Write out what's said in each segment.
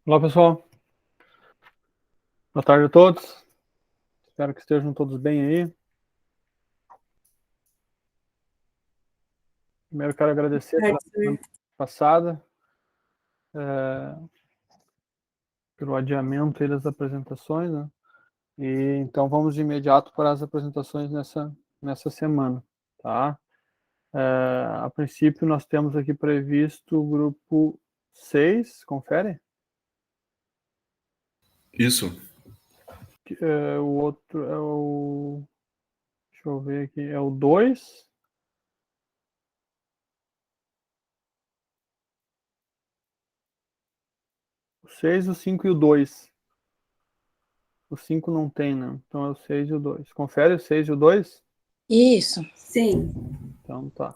Olá, pessoal. Boa tarde a todos. Espero que estejam todos bem aí. Primeiro, quero agradecer pela semana passada, pelo adiamento aí das apresentações, né? E então vamos de imediato para as apresentações nessa semana, tá? A princípio, nós temos aqui previsto o grupo 6, confere? Isso. O outro é o... Deixa eu ver aqui. É o 2. O 6, o 5 e o 2. O 5 não tem, né? Então é o 6 e o 2. Confere o 6 e o 2? Isso. Sim. Então tá.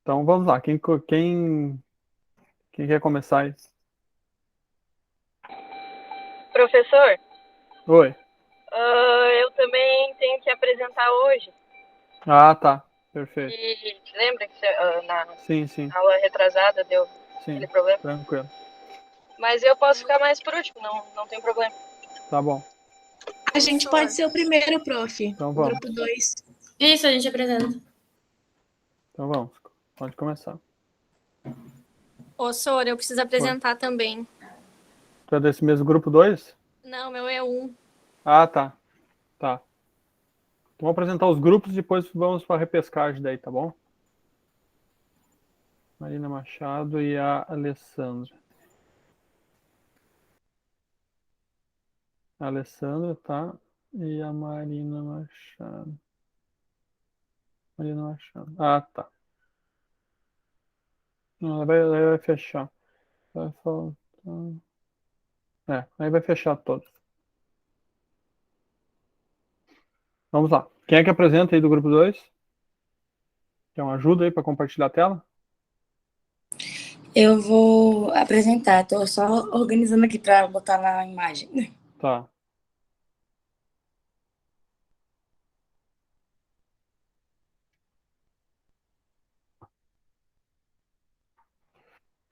Então vamos lá. Quem quer começar aí? Professor, Oi. eu também tenho que apresentar hoje. Ah, tá. Perfeito. E lembra que na Sim. aula retrasada deu Sim. aquele problema? Tranquilo. Mas eu posso ficar mais por último, não tem problema. Tá bom. A gente pode ser o primeiro, prof. Então O vamos. grupo 2. Isso, a gente apresenta. Então vamos. Pode começar. Ô, Sora, eu preciso apresentar também. Tu é desse mesmo grupo 2? Não, meu é 1. Ah, tá. Tá. Então vamos apresentar os grupos e depois vamos para a repescagem daí, tá bom? Marina Machado e a Alessandra. A Alessandra, tá? E a Marina Machado. Marina Machado. Ah, tá. Não, ela vai fechar. Vai faltar. Aí vai fechar todos. Vamos lá. Quem é que apresenta aí do grupo 2? Quer uma ajuda aí para compartilhar a tela? Eu vou apresentar. Tô só organizando aqui para botar na imagem. Tá.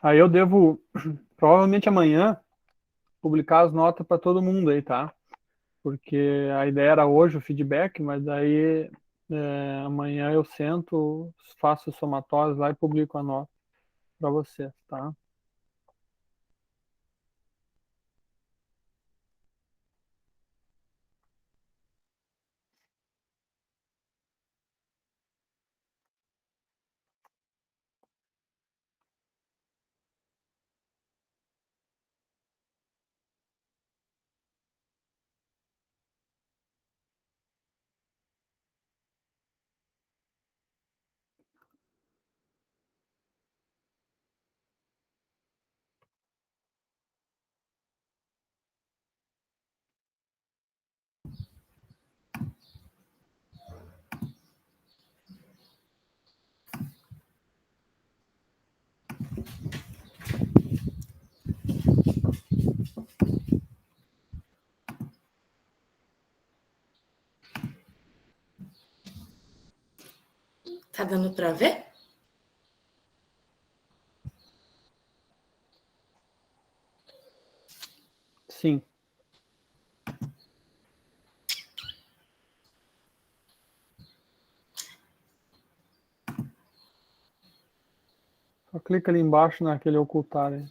Aí eu devo, provavelmente amanhã, publicar as notas para todo mundo aí, tá? Porque a ideia era hoje o feedback, mas daí amanhã eu sento, faço os somatórios lá e publico a nota para vocês, tá? Tá dando para ver? Sim. Só clica ali embaixo naquele ocultar aí.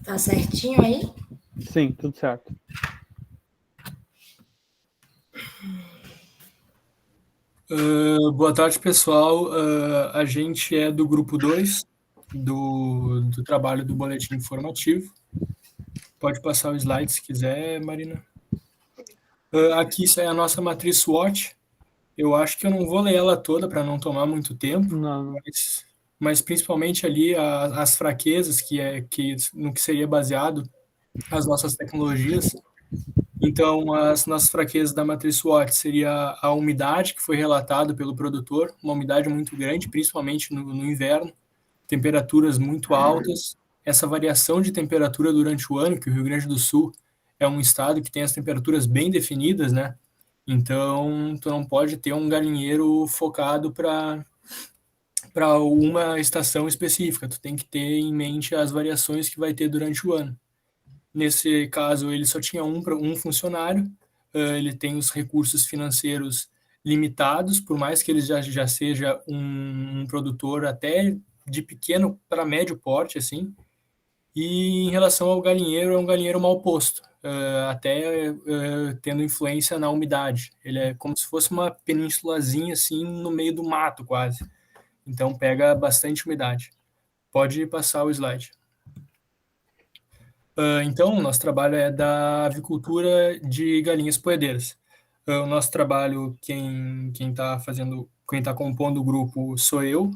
Tá certinho aí? Sim, tudo certo. Boa tarde, pessoal. A gente é do grupo 2 do trabalho do boletim informativo. Pode passar o slide se quiser, Marina. Aqui isso é a nossa matriz SWOT. Eu acho que eu não vou ler ela toda para não tomar muito tempo, Não. mas principalmente ali as fraquezas no que seria baseado as nossas tecnologias. Então, as nossas fraquezas da matriz SWOT seria a umidade, que foi relatado pelo produtor, uma umidade muito grande, principalmente no inverno, temperaturas muito altas, essa variação de temperatura durante o ano, que o Rio Grande do Sul é um estado que tem as temperaturas bem definidas, né? Então, tu não pode ter um galinheiro focado para para uma estação específica. Tu tem que ter em mente as variações que vai ter durante o ano. Nesse caso, ele só tinha um funcionário, ele tem os recursos financeiros limitados, por mais que ele já seja um produtor até de pequeno para médio porte, assim. E em relação ao galinheiro, é um galinheiro mal posto, até tendo influência na umidade. Ele é como se fosse uma penínsulazinha, assim, no meio do mato, quase. Então, pega bastante umidade. Pode passar o slide. Então, o nosso trabalho é da avicultura de galinhas poedeiras. O nosso trabalho, quem está compondo o grupo sou eu,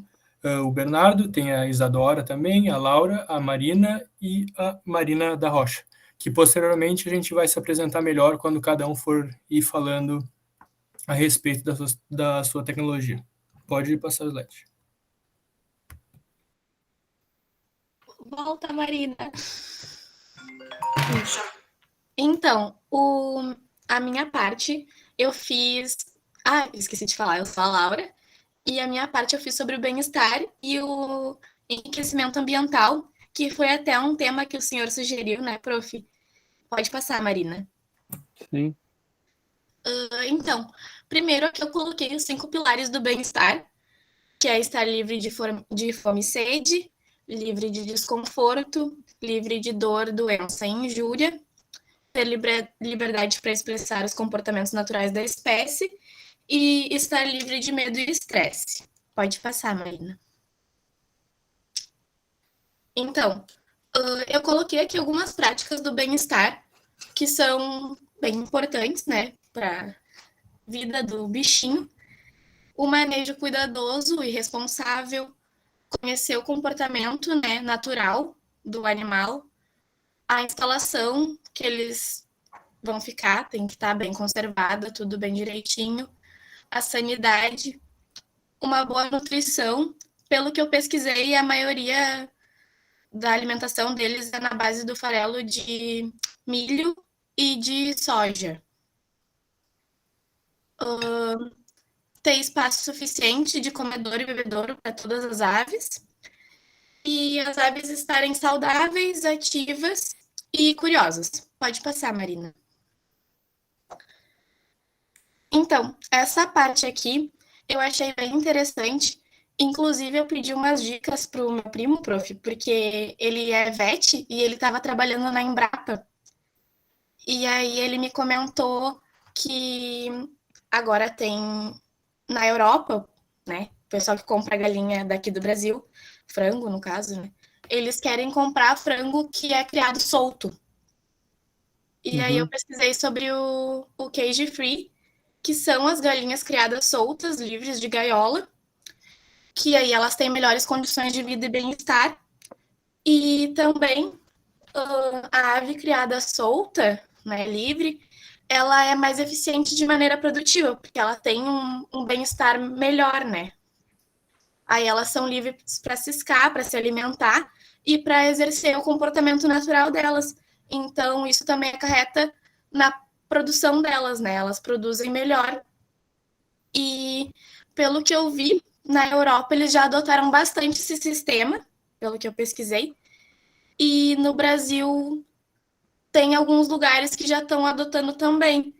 o Bernardo, tem a Isadora também, a Laura, a Marina e a Marina da Rocha, que posteriormente a gente vai se apresentar melhor quando cada um for ir falando a respeito da sua tecnologia. Pode passar o slide. Volta, Marina. Então, a minha parte eu fiz. Ah, esqueci de falar, eu sou a Laura. E a minha parte eu fiz sobre o bem-estar e o enriquecimento ambiental, que foi até um tema que o senhor sugeriu, né, prof? Pode passar, Marina. Sim. Então, primeiro aqui eu coloquei os 5 pilares do bem-estar, que é estar livre de fome e sede, livre de desconforto, livre de dor, doença e injúria, ter liberdade para expressar os comportamentos naturais da espécie e estar livre de medo e estresse. Pode passar, Marina. Então, eu coloquei aqui algumas práticas do bem-estar que são bem importantes, né, para a vida do bichinho. O manejo cuidadoso e responsável, conhecer o comportamento, né, natural do animal, a instalação que eles vão ficar, tem que estar bem conservada, tudo bem direitinho, a sanidade, uma boa nutrição. Pelo que eu pesquisei, a maioria da alimentação deles é na base do farelo de milho e de soja. Ter espaço suficiente de comedouro e bebedouro para todas as aves. E as aves estarem saudáveis, ativas e curiosas. Pode passar, Marina. Então, essa parte aqui eu achei bem interessante. Inclusive, eu pedi umas dicas para o meu primo, prof, porque ele é vet e ele estava trabalhando na Embrapa. E aí ele me comentou que agora tem na Europa, né? O pessoal que compra galinha daqui do Brasil, frango no caso, né? Eles querem comprar frango que é criado solto. E aí eu pesquisei sobre o cage free, que são as galinhas criadas soltas, livres de gaiola, que aí elas têm melhores condições de vida e bem-estar. E também a ave criada solta, né, livre, ela é mais eficiente de maneira produtiva, porque ela tem um bem-estar melhor, né? Aí elas são livres para ciscar, para se alimentar e para exercer o comportamento natural delas. Então, isso também acarreta na produção delas, né? Elas produzem melhor. E, pelo que eu vi, na Europa eles já adotaram bastante esse sistema, pelo que eu pesquisei. E no Brasil tem alguns lugares que já estão adotando também,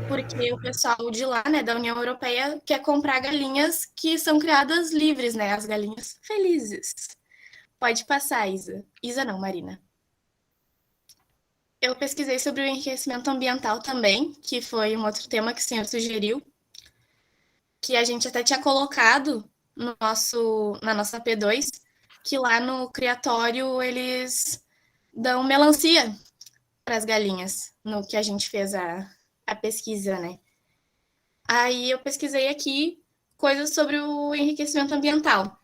porque o pessoal de lá, né, da União Europeia, quer comprar galinhas que são criadas livres, né, as galinhas felizes. Pode passar, Isa. Isa não, Marina. Eu pesquisei sobre o enriquecimento ambiental também, que foi um outro tema que o senhor sugeriu, que a gente até tinha colocado na nossa P2, que lá no criatório eles dão melancia para as galinhas, no que a gente fez a pesquisa, né? Aí eu pesquisei aqui coisas sobre o enriquecimento ambiental,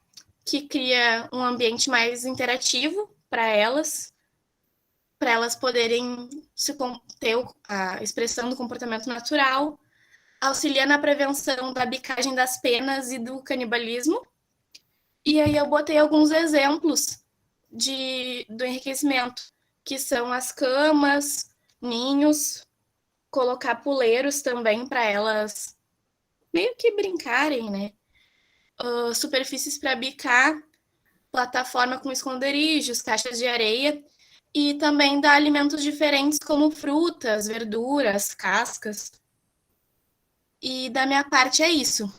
que cria um ambiente mais interativo para elas poderem ter a expressão do comportamento natural, auxilia na prevenção da bicagem das penas e do canibalismo. E aí eu botei alguns exemplos do enriquecimento, que são as camas, ninhos, colocar puleiros também para elas meio que brincarem, né? superfícies para bicar, plataforma com esconderijos, caixas de areia, e também dá alimentos diferentes como frutas, verduras, cascas. E da minha parte é isso.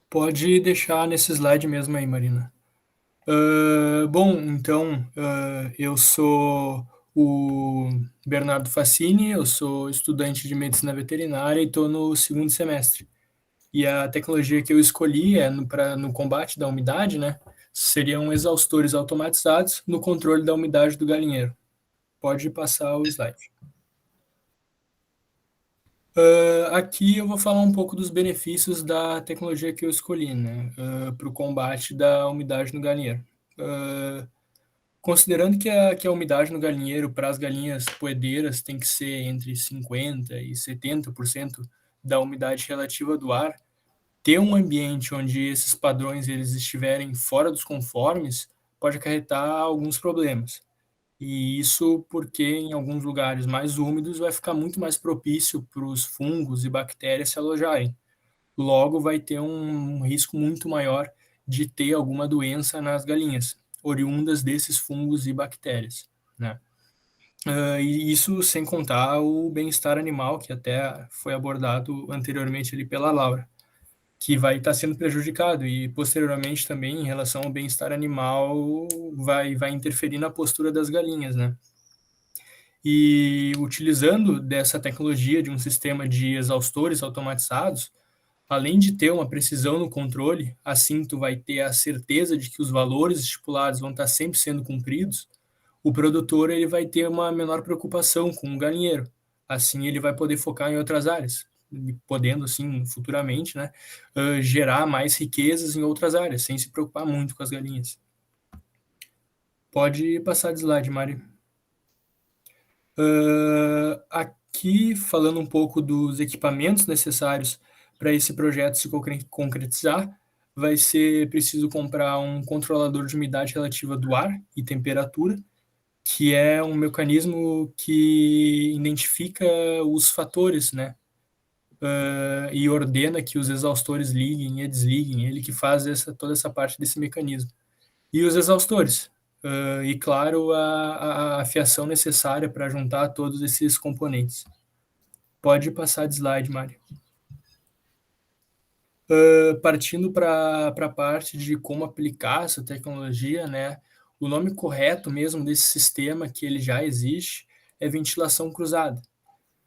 Pode deixar nesse slide mesmo aí, Marina. Bom, então, eu sou o Bernardo Facini, eu sou estudante de medicina veterinária e estou no segundo semestre. E a tecnologia que eu escolhi no combate da umidade, né? Seriam exaustores automatizados no controle da umidade do galinheiro. Pode passar o slide. Aqui eu vou falar um pouco dos benefícios da tecnologia que eu escolhi, né, para o combate da umidade no galinheiro. Considerando que a umidade no galinheiro para as galinhas poedeiras tem que ser entre 50% e 70% da umidade relativa do ar, ter um ambiente onde esses padrões eles estiverem fora dos conformes pode acarretar alguns problemas. E isso porque em alguns lugares mais úmidos vai ficar muito mais propício para os fungos e bactérias se alojarem. Logo, vai ter um risco muito maior de ter alguma doença nas galinhas, oriundas desses fungos e bactérias, né? E isso sem contar o bem-estar animal, que até foi abordado anteriormente ali pela Laura, que vai estar sendo prejudicado e posteriormente também em relação ao bem-estar animal vai interferir na postura das galinhas, né? E utilizando dessa tecnologia de um sistema de exaustores automatizados, além de ter uma precisão no controle, assim tu vai ter a certeza de que os valores estipulados vão estar sempre sendo cumpridos, o produtor ele vai ter uma menor preocupação com o galinheiro. Assim ele vai poder focar em outras áreas, podendo assim futuramente, né, gerar mais riquezas em outras áreas, sem se preocupar muito com as galinhas. Pode passar de slide, Mari. Aqui falando um pouco dos equipamentos necessários para esse projeto se concretizar, vai ser preciso comprar um controlador de umidade relativa do ar e temperatura, que é um mecanismo que identifica os fatores, né? E ordena que os exaustores liguem e desliguem, ele que faz toda essa parte desse mecanismo. E os exaustores, e claro, a fiação necessária para juntar todos esses componentes. Pode passar de slide, Mário. Partindo para a parte de como aplicar essa tecnologia, né? O nome correto mesmo desse sistema, que ele já existe, é ventilação cruzada.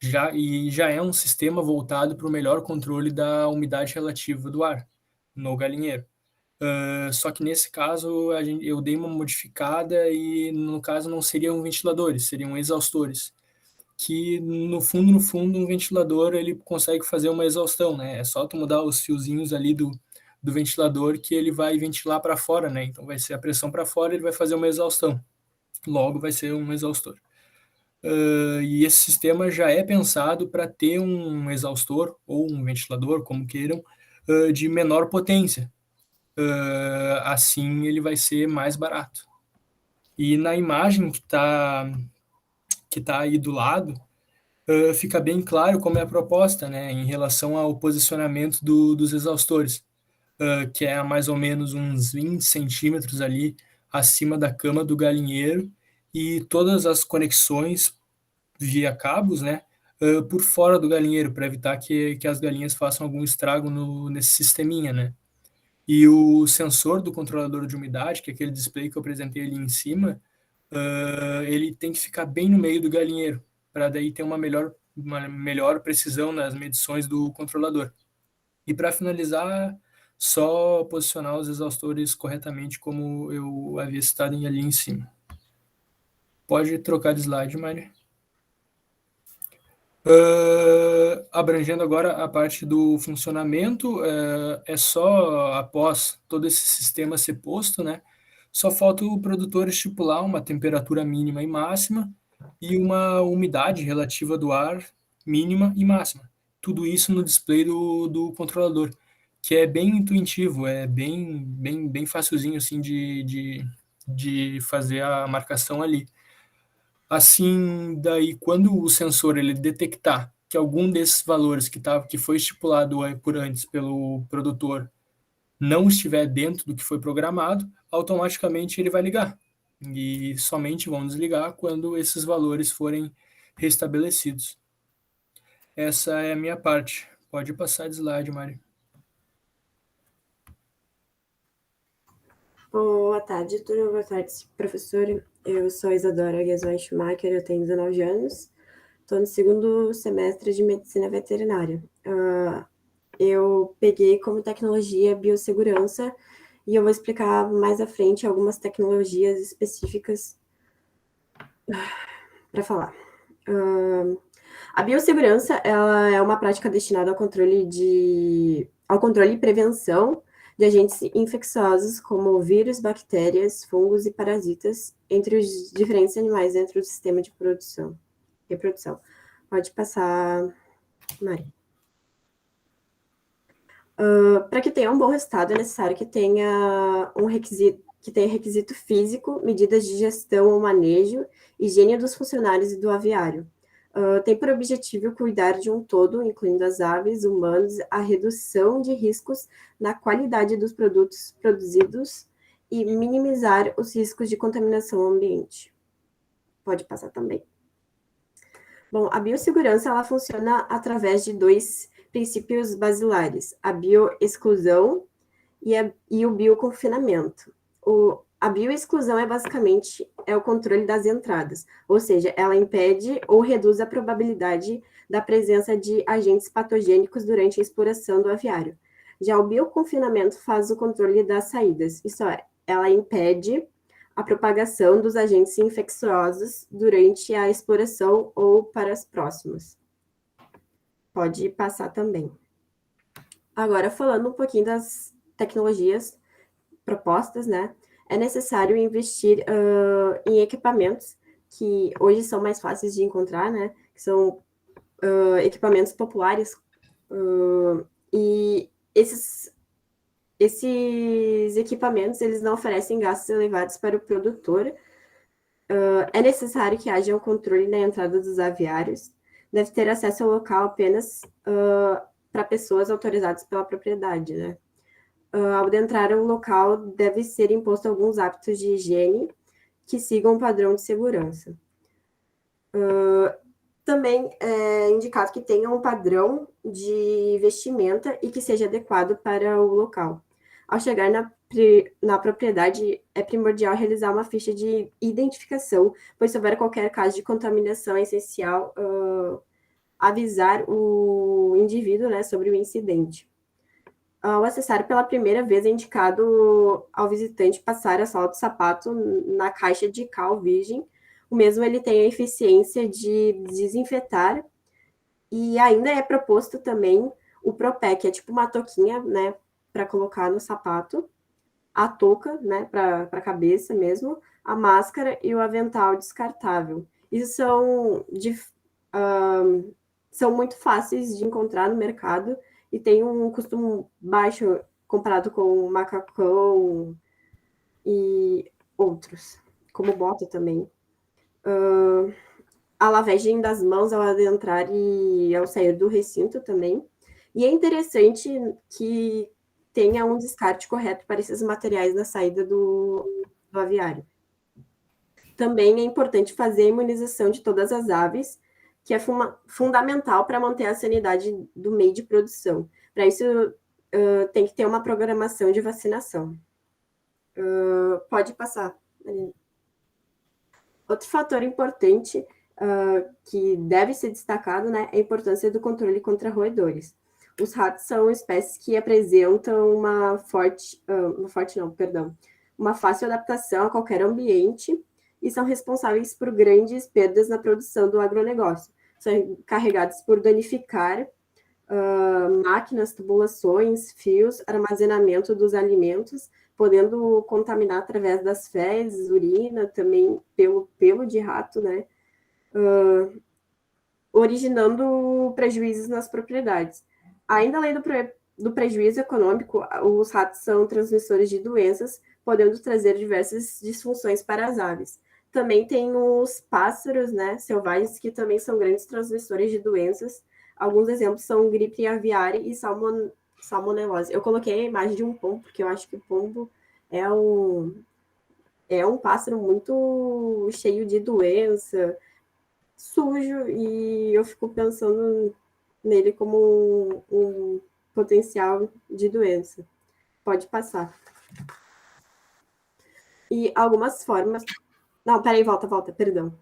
Já é um sistema voltado para o melhor controle da umidade relativa do ar no galinheiro. Só que nesse caso eu dei uma modificada e no caso não seriam ventiladores, seriam exaustores. Que no fundo, um ventilador ele consegue fazer uma exaustão, né? É só tu mudar os fiozinhos ali do ventilador que ele vai ventilar para fora, né? Então vai ser a pressão para fora, ele vai fazer uma exaustão. Logo vai ser um exaustor. E esse sistema já é pensado para ter um exaustor ou um ventilador, como queiram, de menor potência. Assim ele vai ser mais barato. E na imagem que tá aí do lado, fica bem claro como é a proposta, né, em relação ao posicionamento dos exaustores, que é a mais ou menos uns 20 centímetros ali acima da cama do galinheiro e todas as conexões via cabos, né, por fora do galinheiro, para evitar que as galinhas façam algum estrago nesse sisteminha, né. E o sensor do controlador de umidade, que é aquele display que eu apresentei ali em cima, ele tem que ficar bem no meio do galinheiro, para daí ter uma melhor precisão nas medições do controlador. E para finalizar, só posicionar os exaustores corretamente, como eu havia citado ali em cima. Pode trocar de slide, Mari. Abrangendo agora a parte do funcionamento, é só após todo esse sistema ser posto, né? Só falta o produtor estipular uma temperatura mínima e máxima e uma umidade relativa do ar mínima e máxima. Tudo isso no display do controlador, que é bem intuitivo, é bem facilzinho assim de fazer a marcação ali. Assim, daí quando o sensor ele detectar que algum desses valores que foi estipulado por antes pelo produtor não estiver dentro do que foi programado, automaticamente ele vai ligar. E somente vão desligar quando esses valores forem restabelecidos. Essa é a minha parte. Pode passar de slide, Mari. Boa tarde, turma. Boa tarde, professor. Eu sou a Isadora Guesman Schumacher, eu tenho 19 anos. Estou no segundo semestre de Medicina Veterinária. Eu peguei como tecnologia biossegurança e eu vou explicar mais à frente algumas tecnologias específicas para falar. A biossegurança ela é uma prática destinada ao controle e prevenção de agentes infecciosos como vírus, bactérias, fungos e parasitas entre os diferentes animais dentro do sistema de reprodução. Pode passar, Mari. Para que tenha um bom resultado, é necessário que tenha requisito físico, medidas de gestão ou manejo, higiene dos funcionários e do aviário. Tem por objetivo cuidar de um todo, incluindo as aves, humanos, a redução de riscos na qualidade dos produtos produzidos e minimizar os riscos de contaminação ao ambiente. Pode passar também. Bom, a biossegurança ela funciona através de dois princípios basilares, a bioexclusão e o bioconfinamento. A bioexclusão é basicamente o controle das entradas, ou seja, ela impede ou reduz a probabilidade da presença de agentes patogênicos durante a exploração do aviário. Já o bioconfinamento faz o controle das saídas, isso é, ela impede a propagação dos agentes infecciosos durante a exploração ou para as próximas. Pode passar também. Agora, falando um pouquinho das tecnologias propostas, né? É necessário investir em equipamentos que hoje são mais fáceis de encontrar, né? Que são equipamentos populares. E esses equipamentos, eles não oferecem gastos elevados para o produtor. É necessário que haja um controle na entrada dos aviários. Deve ter acesso ao local apenas para pessoas autorizadas pela propriedade, né? Ao adentrar ao local, deve ser imposto alguns hábitos de higiene que sigam um padrão de segurança. Também é indicado que tenha um padrão de vestimenta e que seja adequado para o local. Ao chegar na propriedade, é primordial realizar uma ficha de identificação, pois se houver qualquer caso de contaminação, é essencial avisar o indivíduo, né, sobre o incidente. Ao acessar pela primeira vez, é indicado ao visitante passar a sola do sapato na caixa de cal virgem. O mesmo ele tem a eficiência de desinfetar e ainda é proposto também o Propé, que é tipo uma touquinha, né, para colocar no sapato, a touca, né, para a cabeça mesmo, a máscara e o avental descartável. Isso são muito fáceis de encontrar no mercado e tem um custo baixo comparado com o macacão e outros, como bota também. A lavagem das mãos ao adentrar e ao sair do recinto também. E é interessante que tenha um descarte correto para esses materiais na saída do aviário. Também é importante fazer a imunização de todas as aves, que é fundamental para manter a sanidade do meio de produção. Para isso, tem que ter uma programação de vacinação. Pode passar, Marina. Outro fator importante que deve ser destacado, né, é a importância do controle contra roedores. Os ratos são espécies que apresentam uma fácil adaptação a qualquer ambiente e são responsáveis por grandes perdas na produção do agronegócio. São encarregados por danificar máquinas, tubulações, fios, armazenamento dos alimentos, podendo contaminar através das fezes, urina, também pelo de rato, né? Originando prejuízos nas propriedades. Ainda além do prejuízo econômico, os ratos são transmissores de doenças, podendo trazer diversas disfunções para as aves. Também tem os pássaros, né, selvagens, que também são grandes transmissores de doenças, Alguns exemplos são gripe aviária e salmonelose. Eu coloquei a imagem de um pombo, porque eu acho que o pombo é um pássaro muito cheio de doença, sujo, e eu fico pensando nele como um potencial de doença. Pode passar. E algumas formas... Não, peraí, volta, perdão.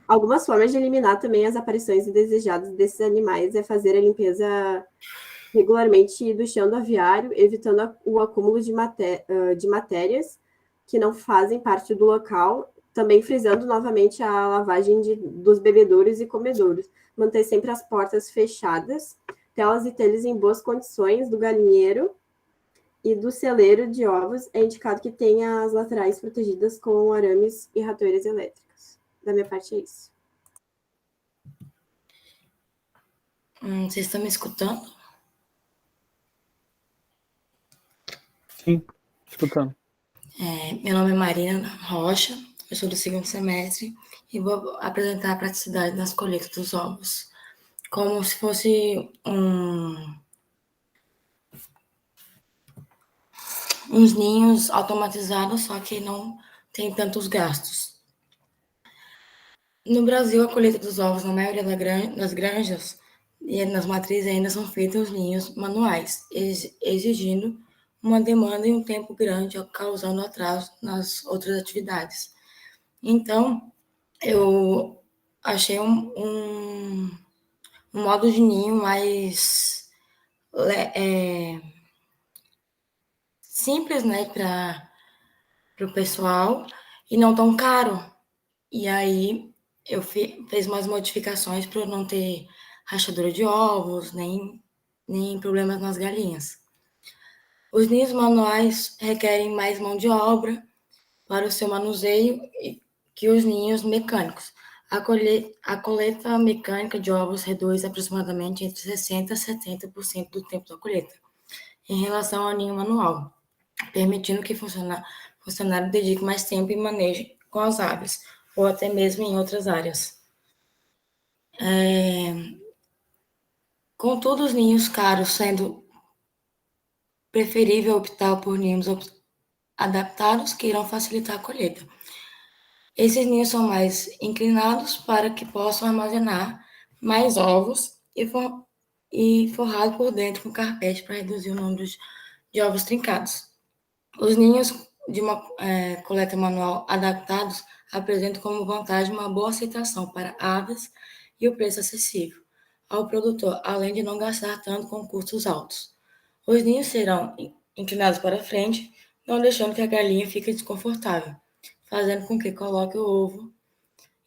Algumas formas de eliminar também as aparições indesejadas desses animais é fazer a limpeza regularmente do chão do aviário, evitando o acúmulo de matérias que não fazem parte do local, também frisando novamente a lavagem dos bebedouros e comedouros. Manter sempre as portas fechadas, telas e telhas em boas condições do galinheiro e do celeiro de ovos. É indicado que tenha as laterais protegidas com arames e ratoeiras elétricas. Da minha parte é isso. Vocês estão me escutando? Sim, escutando. Meu nome é Marina Rocha, eu sou do 2º semestre e vou apresentar a praticidade nas colheitas dos ovos, como se fosse uns ninhos automatizados, só que não tem tantos gastos. No Brasil, a colheita dos ovos, na maioria das granjas e nas matrizes, ainda são feitos ninhos manuais, exigindo uma demanda e um tempo grande, causando atraso nas outras atividades. Então, eu achei um modo de ninho mais simples, né, para o pessoal e não tão caro. E aí eu fiz umas modificações para não ter rachadura de ovos, nem problemas nas galinhas. Os ninhos manuais requerem mais mão de obra para o seu manuseio que os ninhos mecânicos. A coleta mecânica de ovos reduz aproximadamente entre 60% a 70% do tempo da colheita, em relação ao ninho manual, permitindo que o funcionário dedique mais tempo em manejo com as aves, ou até mesmo em outras áreas. Contudo, os ninhos caros sendo preferível optar por ninhos adaptados que irão facilitar a colheita. Esses ninhos são mais inclinados para que possam armazenar mais ovos e forrado por dentro com carpete para reduzir o número de ovos trincados. Os ninhos de uma coleta manual adaptados apresentam como vantagem uma boa aceitação para aves e o preço acessível ao produtor, além de não gastar tanto com custos altos. Os ninhos serão inclinados para frente, não deixando que a galinha fique desconfortável, fazendo com que coloque o ovo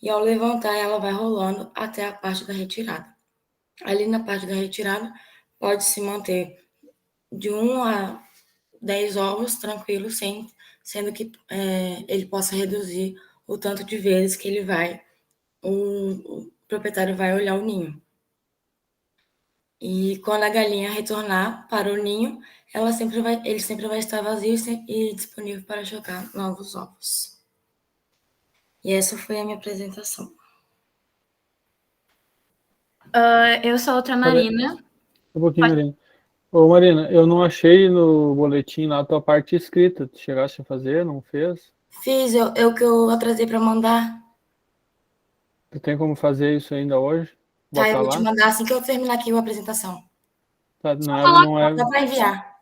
e ao levantar ela vai rolando até a parte da retirada. Ali na parte da retirada pode-se manter de 1 a 10 ovos tranquilos, sendo que ele possa reduzir o tanto de vezes que o proprietário vai olhar o ninho. E quando a galinha retornar para o ninho, ele sempre vai estar vazio e disponível para jogar novos ovos. E essa foi a minha apresentação. Eu sou outra Marina. Um pouquinho, Marina. Ô, Marina, eu não achei no boletim lá a tua parte escrita. Tu chegaste a fazer, não fez? Fiz, eu que eu atrasei para mandar. Tu tem como fazer isso ainda hoje? Tá, eu Botar vou te lá? mandar assim que eu terminar aqui a apresentação. Tá, Dá para enviar.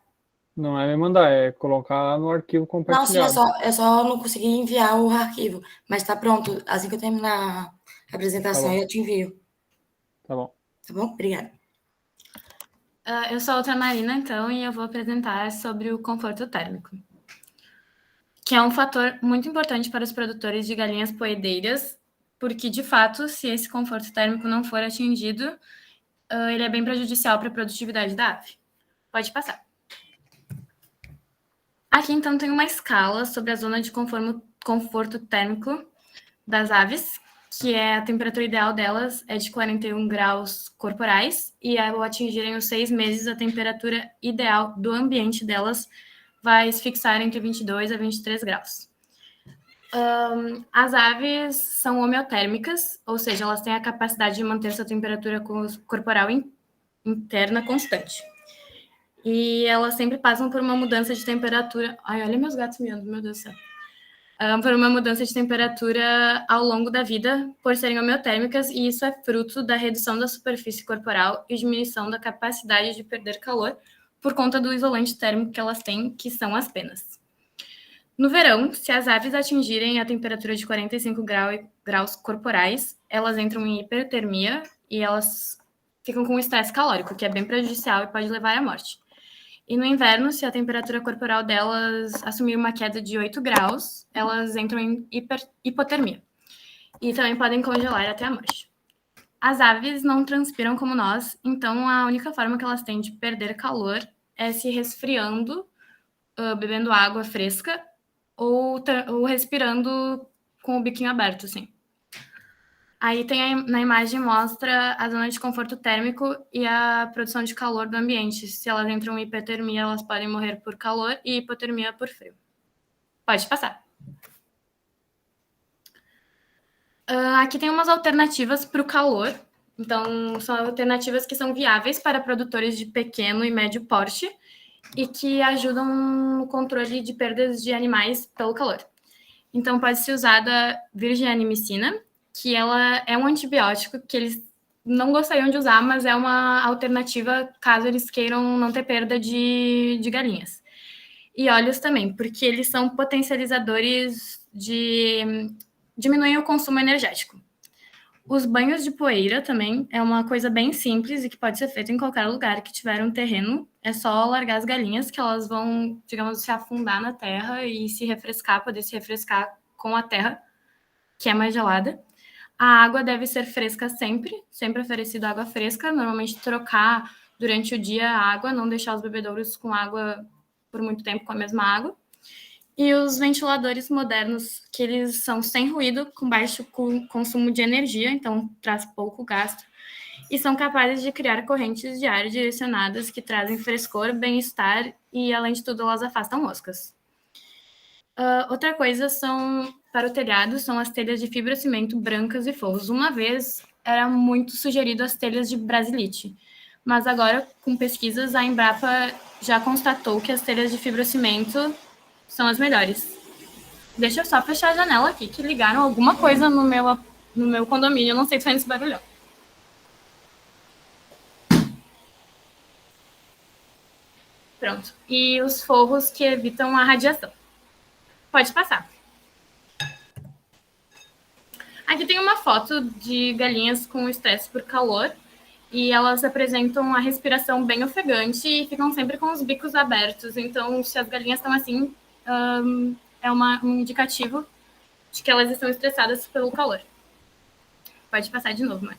não é me mandar, é colocar lá no arquivo Não, sim, compartilhado. é só não conseguir enviar o arquivo. Mas tá pronto. Assim que eu terminar a apresentação, Tá bom. eu te envio. Tá bom. Tá bom? Obrigada. Eu sou outra Marina, então, e eu vou apresentar sobre o conforto térmico, que é um fator muito importante para os produtores de galinhas poedeiras, porque, de fato, se esse conforto térmico não for atingido, ele é bem prejudicial para a produtividade da ave. Pode passar. Aqui, então, tem uma escala sobre a zona de conforto térmico das aves, que é a temperatura ideal delas é de 41 graus corporais, e ao atingirem os 6 meses, a temperatura ideal do ambiente delas vai se fixar entre 22 a 23 graus. As aves são homeotérmicas, ou seja, elas têm a capacidade de manter sua temperatura corporal interna constante. E elas sempre passam por uma mudança de temperatura. Ai, olha meus gatos miando, meu Deus do céu. Por uma mudança de temperatura ao longo da vida, por serem homeotérmicas, e isso é fruto da redução da superfície corporal e diminuição da capacidade de perder calor por conta do isolante térmico que elas têm, que são as penas. No verão, se as aves atingirem a temperatura de 45 graus corporais, elas entram em hipertermia e elas ficam com estresse calórico, que é bem prejudicial e pode levar à morte. E no inverno, se a temperatura corporal delas assumir uma queda de 8 graus, elas entram em hipotermia. E também podem congelar até a morte. As aves não transpiram como nós, então a única forma que elas têm de perder calor é se resfriando, bebendo água fresca ou respirando com o biquinho aberto, assim. Aí na imagem mostra a zona de conforto térmico e a produção de calor do ambiente. Se elas entram em hipertermia, elas podem morrer por calor e hipotermia por frio. Pode passar. Aqui tem umas alternativas para o calor. Então, são alternativas que são viáveis para produtores de pequeno e médio porte e que ajudam no controle de perdas de animais pelo calor. Então, pode ser usada virginiamicina, que ela é um antibiótico que eles não gostariam de usar, mas é uma alternativa caso eles queiram não ter perda de galinhas. E óleos também, porque eles são potencializadores diminuem o consumo energético. Os banhos de poeira também é uma coisa bem simples e que pode ser feita em qualquer lugar que tiver um terreno. É só largar as galinhas que elas vão, digamos, se afundar na terra e poder se refrescar com a terra, que é mais gelada. A água deve ser fresca sempre oferecido água fresca, normalmente trocar durante o dia a água, não deixar os bebedouros com água por muito tempo com a mesma água. E os ventiladores modernos, que eles são sem ruído, com baixo consumo de energia, então traz pouco gasto, e são capazes de criar correntes de ar direcionadas que trazem frescor, bem-estar e, além de tudo, elas afastam moscas. Outra coisa para o telhado são as telhas de fibrocimento brancas e forros. Uma vez era muito sugerido as telhas de brasilite, mas agora, com pesquisas, a Embrapa já constatou que as telhas de fibrocimento são as melhores. Deixa eu só fechar a janela aqui, que ligaram alguma coisa no meu condomínio. Eu não sei se foi nesse barulhão. Pronto. E os forros que evitam a radiação. Pode passar. Aqui tem uma foto de galinhas com estresse por calor. E elas apresentam a respiração bem ofegante e ficam sempre com os bicos abertos. Então, se as galinhas estão assim, é um indicativo de que elas estão estressadas pelo calor. Pode passar de novo, mãe.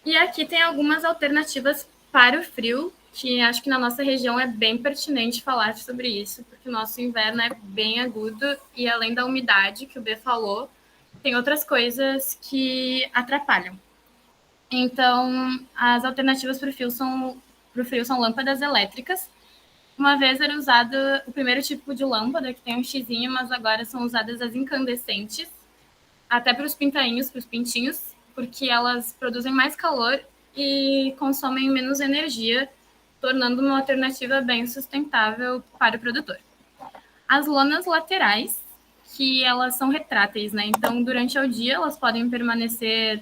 E aqui tem algumas alternativas para o frio, que acho que na nossa região é bem pertinente falar sobre isso, porque o nosso inverno é bem agudo e, além da umidade que o B falou, tem outras coisas que atrapalham. Então, as alternativas para o frio são lâmpadas elétricas. Uma vez era usado o primeiro tipo de lâmpada, que tem um xizinho, mas agora são usadas as incandescentes, até para os pintainhos, para os pintinhos, porque elas produzem mais calor e consomem menos energia, tornando uma alternativa bem sustentável para o produtor. As lonas laterais, que elas são retráteis, né? Então, durante o dia, elas podem permanecer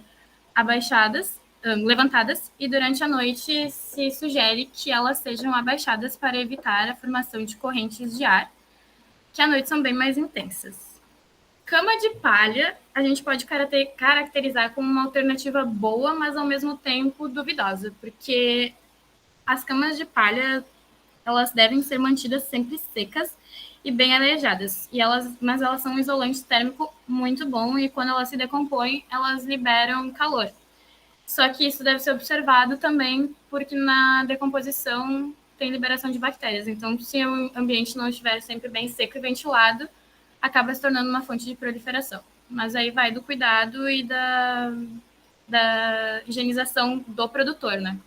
levantadas, e durante a noite se sugere que elas sejam abaixadas para evitar a formação de correntes de ar, que à noite são bem mais intensas. Cama de palha, a gente pode caracterizar como uma alternativa boa, mas ao mesmo tempo duvidosa, porque as camas de palha, elas devem ser mantidas sempre secas e bem arejadas, mas elas são um isolante térmico muito bom e quando elas se decompõem, elas liberam calor. Só que isso deve ser observado também porque na decomposição tem liberação de bactérias. Então, se o ambiente não estiver sempre bem seco e ventilado, acaba se tornando uma fonte de proliferação. Mas aí vai do cuidado e da higienização do produtor, né?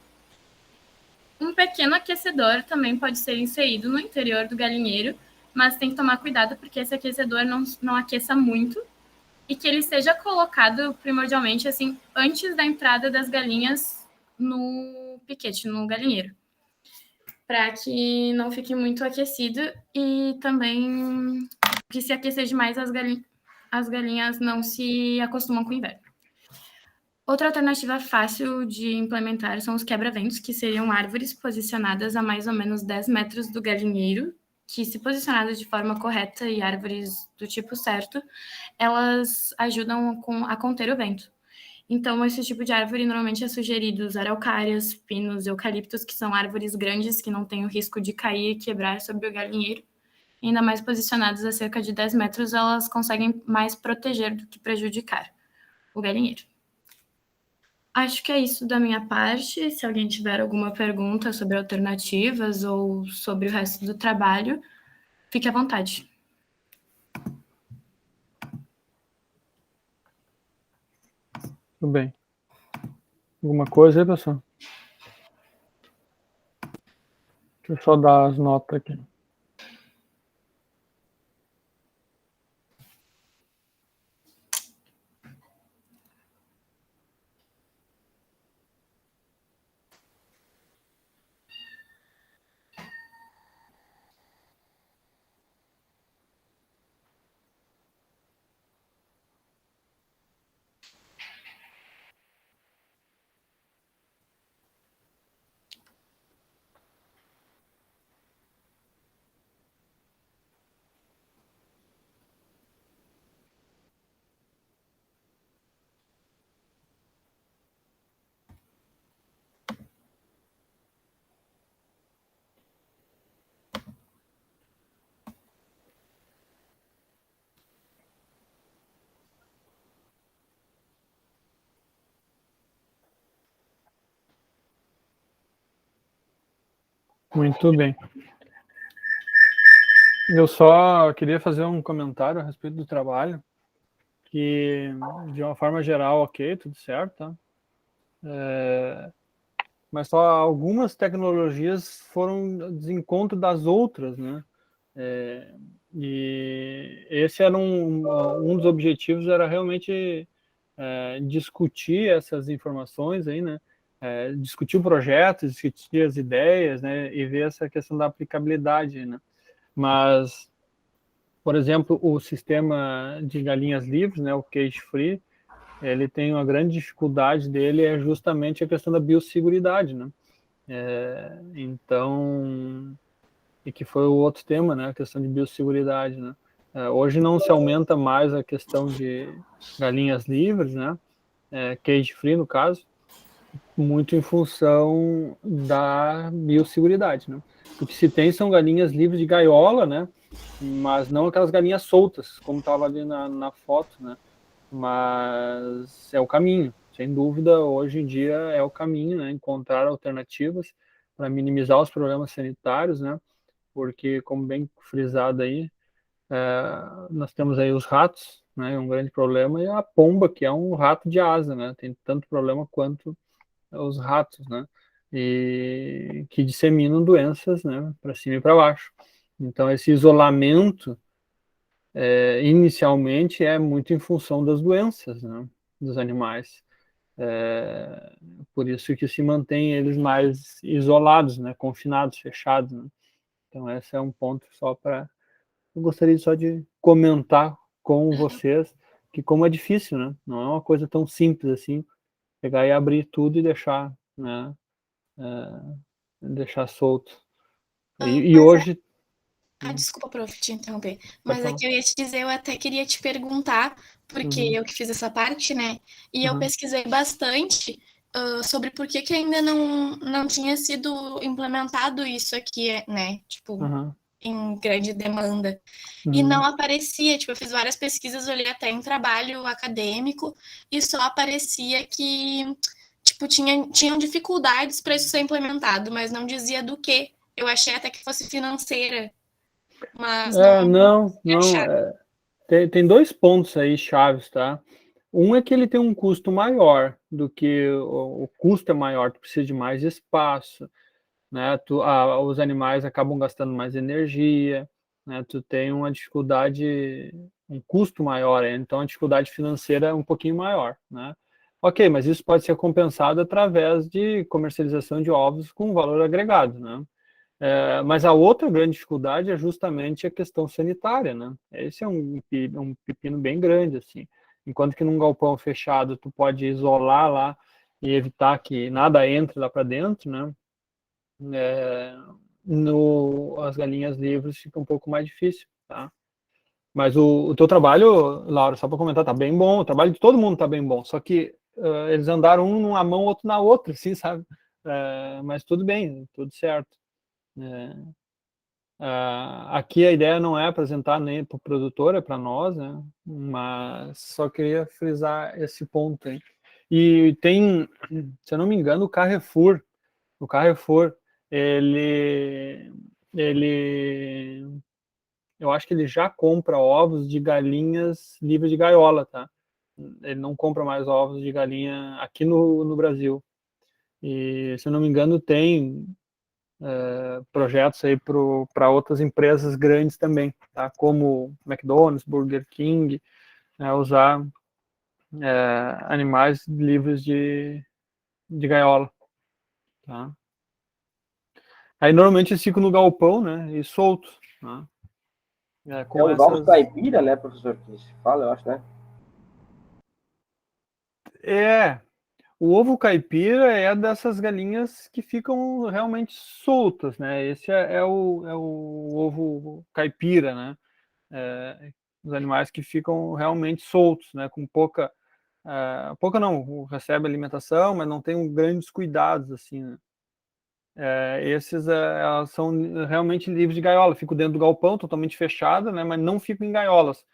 Um pequeno aquecedor também pode ser inserido no interior do galinheiro, mas tem que tomar cuidado porque esse aquecedor não aqueça muito e que ele seja colocado primordialmente assim antes da entrada das galinhas no piquete, no galinheiro, para que não fique muito aquecido e também que se aquecer demais as galinhas não se acostumam com o inverno. Outra alternativa fácil de implementar são os quebra-ventos, que seriam árvores posicionadas a mais ou menos 10 metros do galinheiro, que, se posicionadas de forma correta e árvores do tipo certo, elas ajudam a conter o vento. Então, esse tipo de árvore normalmente é sugerido usar araucárias, pinos, eucaliptos, que são árvores grandes que não têm o risco de cair e quebrar sobre o galinheiro. Ainda mais posicionadas a cerca de 10 metros, elas conseguem mais proteger do que prejudicar o galinheiro. Acho que é isso da minha parte. Se alguém tiver alguma pergunta sobre alternativas ou sobre o resto do trabalho, fique à vontade. Tudo bem. Alguma coisa aí, pessoal? Deixa eu só dar as notas aqui. Muito bem. Eu só queria fazer um comentário a respeito do trabalho, que, de uma forma geral, ok, tudo certo, tá? Mas só algumas tecnologias foram desencontro das outras, né? E esse era um dos objetivos, era realmente discutir essas informações aí, né? Discutir o projeto, discutir as ideias, né? E ver essa questão da aplicabilidade, né? Mas, por exemplo, o sistema de galinhas livres, né? O cage free, ele tem uma grande dificuldade dele, é justamente a questão da biosseguridade, né? Então, e que foi o outro tema, né? A questão de biosseguridade, né? Hoje não se aumenta mais a questão de galinhas livres, né? Cage free, no caso, muito em função da biosseguridade, né? O que se tem são galinhas livres de gaiola, né? Mas não aquelas galinhas soltas, como estava ali na foto, né? Mas é o caminho, sem dúvida, hoje em dia é o caminho, né? Encontrar alternativas para minimizar os problemas sanitários, né? Porque, como bem frisado aí, nós temos aí os ratos, né? Um grande problema, e a pomba, que é um rato de asa, né? Tem tanto problema quanto os ratos, né? E que disseminam doenças, né? Para cima e para baixo. Então, esse isolamento, inicialmente, é muito em função das doenças, né? Dos animais. Por isso que se mantém eles mais isolados, né? Confinados, fechados, né? Então, esse é um ponto só para... Eu gostaria só de comentar com vocês que como é difícil, né? Não é uma coisa tão simples assim, pegar e abrir tudo e deixar, né? Deixar solto. E hoje... Desculpa, prof, te interromper. Pode Mas é falar. que eu ia te dizer, eu até queria te perguntar, porque eu que fiz essa parte, né? E eu pesquisei bastante sobre por que ainda não tinha sido implementado isso aqui, né? Tipo, em grande demanda. E não aparecia, tipo, eu fiz várias pesquisas, olhei até em trabalho acadêmico, e só aparecia que, tipo, tinham dificuldades para isso ser implementado, mas não dizia do que. Eu achei até que fosse financeira. Mas não. Tem dois pontos aí chaves, tá? Um é que ele tem um custo maior do que o custo é maior, tu precisa de mais espaço, né? Os animais acabam gastando mais energia, né? Tu tem uma dificuldade, um custo maior, então a dificuldade financeira é um pouquinho maior, né? Ok, mas isso pode ser compensado através de comercialização de ovos com valor agregado, né? Mas a outra grande dificuldade é justamente a questão sanitária, né? Esse é um pepino bem grande, assim. Enquanto que num galpão fechado tu pode isolar lá e evitar que nada entre lá para dentro, né? As galinhas livres fica um pouco mais difícil, tá? Mas o teu trabalho, Laura, só para comentar, tá bem bom. O trabalho de todo mundo tá bem bom. Só que eles andaram um numa mão, outro na outra, assim, sabe? Mas tudo bem, tudo certo. Aqui a ideia não é apresentar nem para o produtor, é para nós, né? Mas só queria frisar esse ponto aí. E tem, se eu não me engano, o Carrefour, ele, eu acho que ele já compra ovos de galinhas livres de gaiola, tá? Ele não compra mais ovos de galinha aqui no Brasil. E, se eu não me engano, tem projetos aí para outras empresas grandes também, tá? Como McDonald's, Burger King, usar animais livres de gaiola, tá? Aí normalmente eles ficam no galpão, né? E soltos, né? Com os ovos caipira, né, professor? Que se fala, eu acho, né? O ovo caipira é dessas galinhas que ficam realmente soltas, né? Esse é o ovo caipira, né? Os animais que ficam realmente soltos, né? Com pouca não, recebe alimentação, mas não tem grandes cuidados, assim, né? Esses elas são realmente livres de gaiola, ficam dentro do galpão, totalmente fechada, né? Mas não ficam em gaiolas.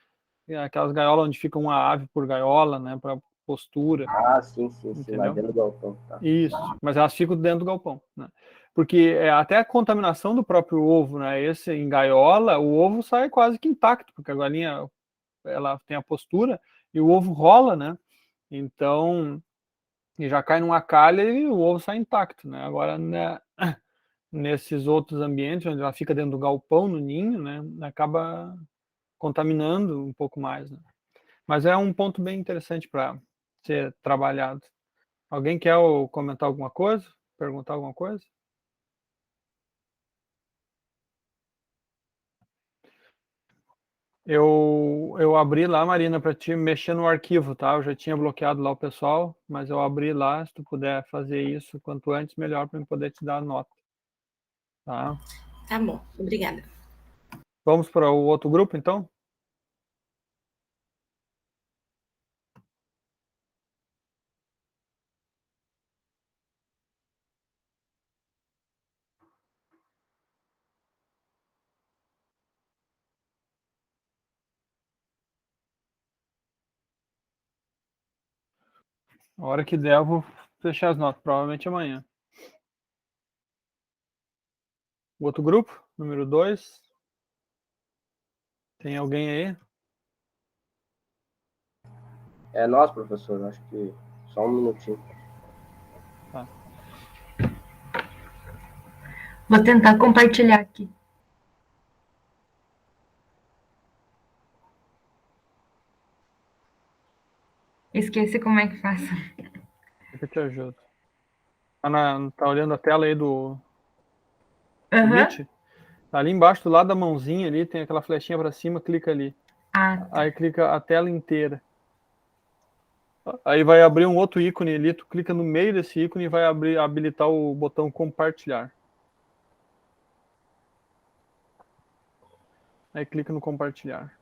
Aquelas gaiolas onde fica uma ave por gaiola, né? Para postura. Sim, entendeu? lá dentro do galpão. Tá. Isso, mas elas ficam dentro do galpão, né? Porque até a contaminação do próprio ovo, né? Esse em gaiola, o ovo sai quase que intacto, porque a galinha ela tem a postura e o ovo rola, né? Então, e já cai numa calha e o ovo sai intacto, né? Agora, né, nesses outros ambientes, onde ela fica dentro do galpão, no ninho, né? Acaba contaminando um pouco mais, né? Mas é um ponto bem interessante para ser trabalhado. Alguém quer comentar alguma coisa? Perguntar alguma coisa? Eu abri lá, Marina, para te mexer no arquivo, tá? Eu já tinha bloqueado lá o pessoal, mas eu abri lá. Se tu puder fazer isso quanto antes, melhor para eu poder te dar a nota. Tá? Tá bom, obrigada. Vamos para o outro grupo, então? A hora que der, eu vou fechar as notas, provavelmente amanhã. O outro grupo, número 2. Tem alguém aí? É nós, professor, acho que só um minutinho. Tá. Vou tentar compartilhar aqui. Esqueci como é que faz. Eu te ajudo. Tá olhando a tela aí do Meet? Ali embaixo, do lado da mãozinha ali, tem aquela flechinha para cima, clica ali. Tá. Aí clica a tela inteira. Aí vai abrir um outro ícone ali, tu clica no meio desse ícone e vai habilitar o botão compartilhar. Aí clica no compartilhar.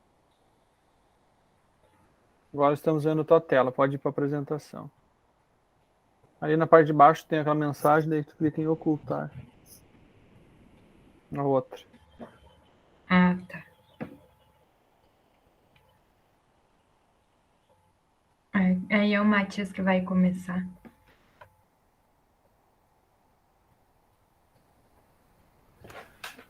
Agora estamos vendo a tua tela, pode ir para apresentação. Ali na parte de baixo tem aquela mensagem, daí tu clica em ocultar. A outra. Ah, tá. Aí é o Matias que vai começar.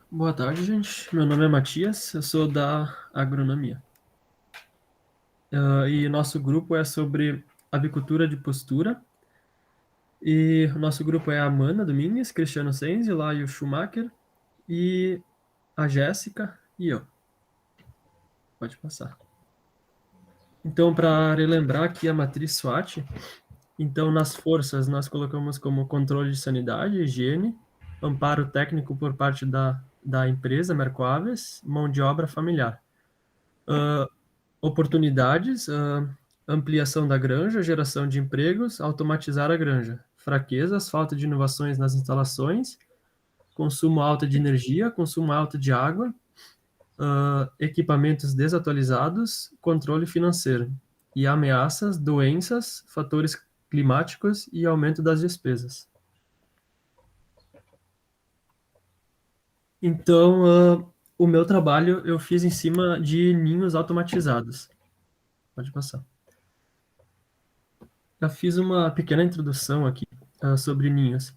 Boa tarde, gente. Meu nome é Matias, eu sou da agronomia. E nosso grupo é sobre avicultura de postura. E o nosso grupo é a Amanda Domingues, Cristiano Senzi, Laio Schumacher e a Jéssica e eu. Pode passar. Então, para relembrar aqui a matriz SWOT, Então, nas forças, nós colocamos como controle de sanidade, higiene, amparo técnico por parte da empresa Mercoaves, mão de obra familiar. Oportunidades, ampliação da granja, geração de empregos, automatizar a granja. Fraquezas, falta de inovações nas instalações, consumo alto de energia, consumo alto de água, equipamentos desatualizados, controle financeiro. E ameaças, doenças, fatores climáticos e aumento das despesas. Então, o meu trabalho eu fiz em cima de ninhos automatizados. Pode passar. Já fiz uma pequena introdução aqui sobre ninhos.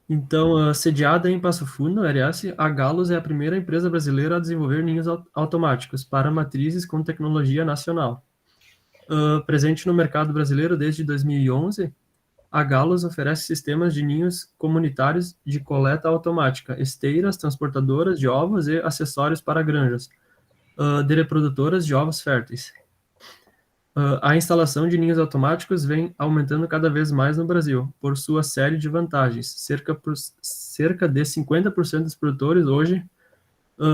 Então, sediada em Passo Fundo, RS, a Galos é a primeira empresa brasileira a desenvolver ninhos automáticos para matrizes com tecnologia nacional. Presente no mercado brasileiro desde 2011, a Galos oferece sistemas de ninhos comunitários de coleta automática, esteiras, transportadoras de ovos e acessórios para granjas, de reprodutoras de ovos férteis. A instalação de ninhos automáticos vem aumentando cada vez mais no Brasil, por sua série de vantagens. Cerca de 50% dos produtores hoje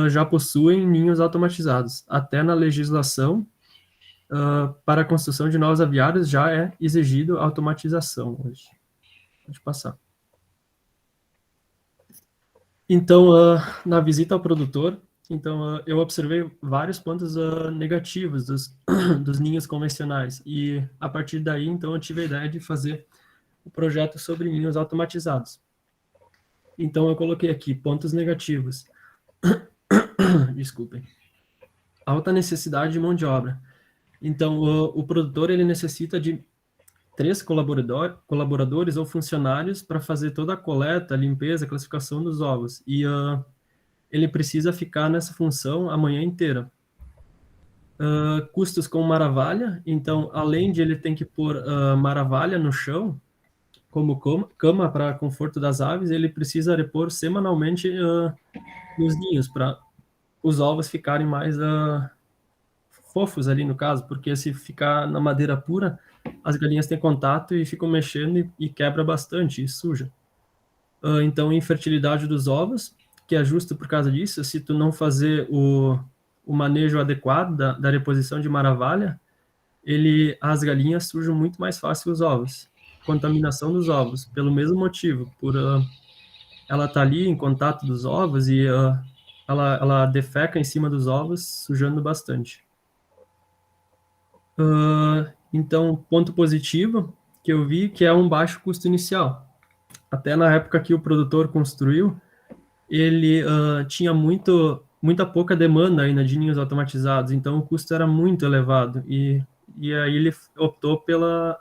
já possuem ninhos automatizados. Até na legislação para a construção de novos aviários já é exigido automatização hoje. Pode passar. Então, na visita ao produtor, eu observei vários pontos negativos dos ninhos convencionais e, a partir daí, então, eu tive a ideia de fazer o projeto sobre ninhos automatizados. Então, eu coloquei aqui pontos negativos. Desculpem. Alta necessidade de mão de obra. Então, o produtor ele necessita de 3 colaboradores ou funcionários para fazer toda a coleta, limpeza, classificação dos ovos. E ele precisa ficar nessa função a manhã inteira. Custos com maravalha. Então, além de ele ter que pôr maravalha no chão, como cama para conforto das aves, ele precisa repor semanalmente nos ninhos, para os ovos ficarem mais fofos ali no caso, porque se ficar na madeira pura, as galinhas têm contato e ficam mexendo e quebra bastante, e suja. Então, infertilidade dos ovos, que é justo por causa disso, se tu não fazer o manejo adequado da reposição de maravalha, as galinhas sujam muito mais fácil os ovos. Contaminação dos ovos, pelo mesmo motivo, por ela tá ali em contato dos ovos e ela defeca em cima dos ovos, sujando bastante. Então, ponto positivo que eu vi que é um baixo custo inicial. Até na época que o produtor construiu, ele tinha muita pouca demanda ainda de ninhos automatizados, então o custo era muito elevado, e aí ele optou pela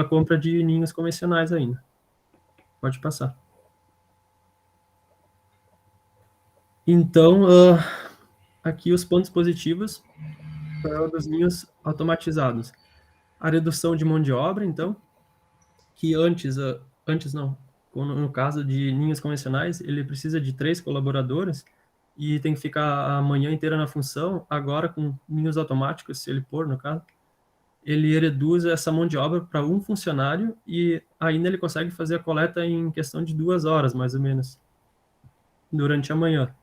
compra de ninhos convencionais ainda. Pode passar. Então, aqui os pontos positivos dos ninhos automatizados. A redução de mão de obra, então, que antes não, no caso de ninhos convencionais, ele precisa de 3 colaboradores e tem que ficar a manhã inteira na função. Agora, com ninhos automáticos, se ele pôr, no caso, ele reduz essa mão de obra para 1 funcionário e ainda ele consegue fazer a coleta em questão de 2 horas, mais ou menos, durante a manhã.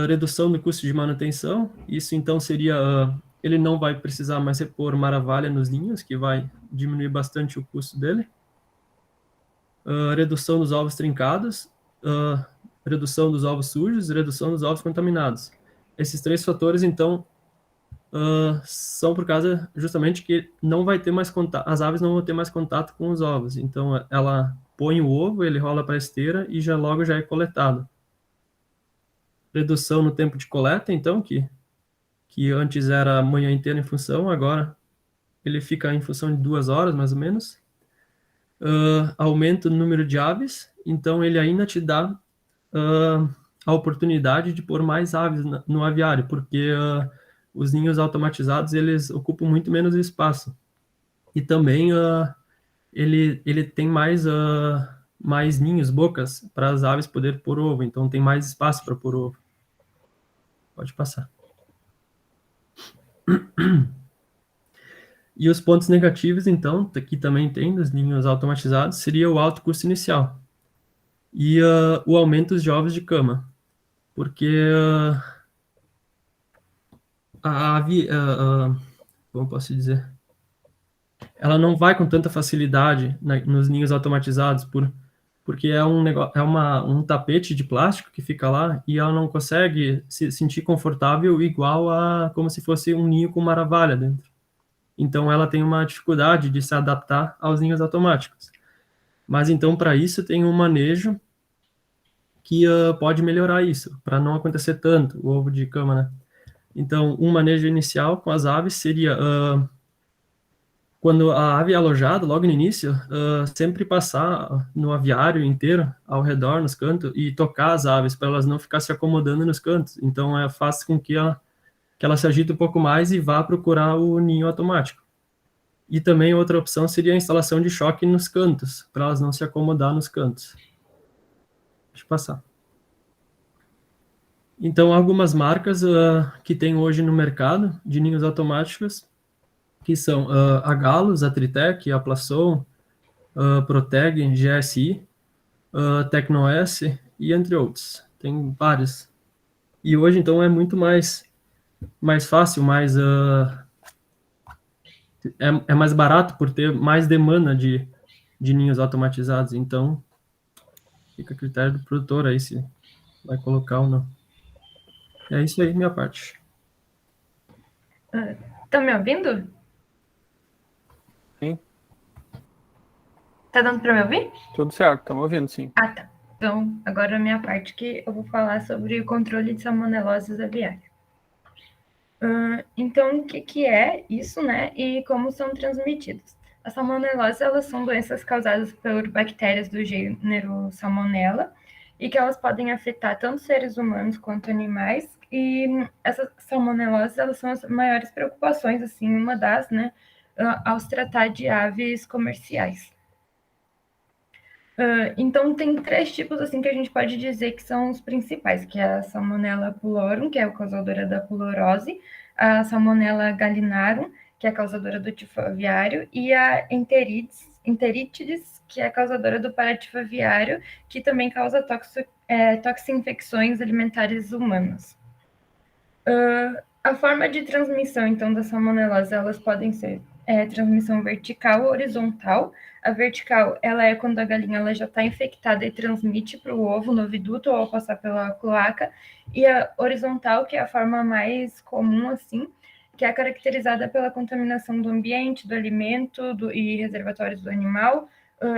Redução do custo de manutenção, isso então seria, ele não vai precisar mais repor maravalha nos ninhos, que vai diminuir bastante o custo dele. Redução dos ovos trincados, redução dos ovos sujos, redução dos ovos contaminados. Esses 3 fatores, então, são por causa justamente que não vai ter mais contato, as aves não vão ter mais contato com os ovos. Então, ela põe o ovo, ele rola para a esteira e logo já é coletado. Redução no tempo de coleta, então, que antes era a manhã inteira em função, agora ele fica em função de 2 horas, mais ou menos. Aumenta o número de aves, então ele ainda te dá a oportunidade de pôr mais aves no aviário, porque os ninhos automatizados, eles ocupam muito menos espaço. E também ele tem mais ninhos, bocas, para as aves poderem pôr ovo, então tem mais espaço para pôr ovo. Pode passar. E os pontos negativos, então, que também tem dos ninhos automatizados, seria o alto custo inicial e o aumento de ovos de cama, porque a ave, como posso dizer, ela não vai com tanta facilidade nos ninhos automatizados, porque é um tapete de plástico que fica lá e ela não consegue se sentir confortável igual a como se fosse um ninho com uma aravalha dentro. Então ela tem uma dificuldade de se adaptar aos ninhos automáticos. Mas então para isso tem um manejo que pode melhorar isso, para não acontecer tanto o ovo de cama, né? Então um manejo inicial com as aves seria quando a ave é alojada, logo no início, sempre passar no aviário inteiro, ao redor, nos cantos, e tocar as aves, para elas não ficar se acomodando nos cantos. Então, faz com que ela se agite um pouco mais e vá procurar o ninho automático. E também outra opção seria a instalação de choque nos cantos, para elas não se acomodar nos cantos. Deixa eu passar. Então, algumas marcas que tem hoje no mercado de ninhos automáticos, que são a Galos, a Tritec, a Plasson, Proteg, GSI, TecnoS e entre outros. Tem vários. E hoje, então, é muito mais fácil, é mais barato por ter mais demanda de ninhos automatizados. Então, fica a critério do produtor aí se vai colocar ou não. É isso aí, minha parte. Estão me ouvindo? Sim. Tá dando para me ouvir? Tudo certo, estamos ouvindo, sim. Ah, tá. Então, agora a minha parte que eu vou falar sobre o controle de salmoneloses aviária. Então, o que é isso, né? E como são transmitidos? As salmoneloses, elas são doenças causadas por bactérias do gênero Salmonella e que elas podem afetar tanto seres humanos quanto animais. E essas salmoneloses, elas são as maiores preocupações, assim, uma das, né, ao se tratar de aves comerciais. Então, tem 3 tipos, assim, que a gente pode dizer que são os principais, que é a Salmonella pullorum, que é a causadora da pulorose, a Salmonella gallinarum, que é a causadora do tifo aviário, e a Enteritidis, que é a causadora do paratifo aviário, que também causa toxinfecções alimentares humanas. A forma de transmissão, então, da salmonelose, elas podem ser transmissão vertical ou horizontal. A vertical, ela é quando a galinha ela já está infectada e transmite para o ovo no oviduto ou ao passar pela cloaca. E a horizontal, que é a forma mais comum, assim, que é caracterizada pela contaminação do ambiente, do alimento e reservatórios do animal,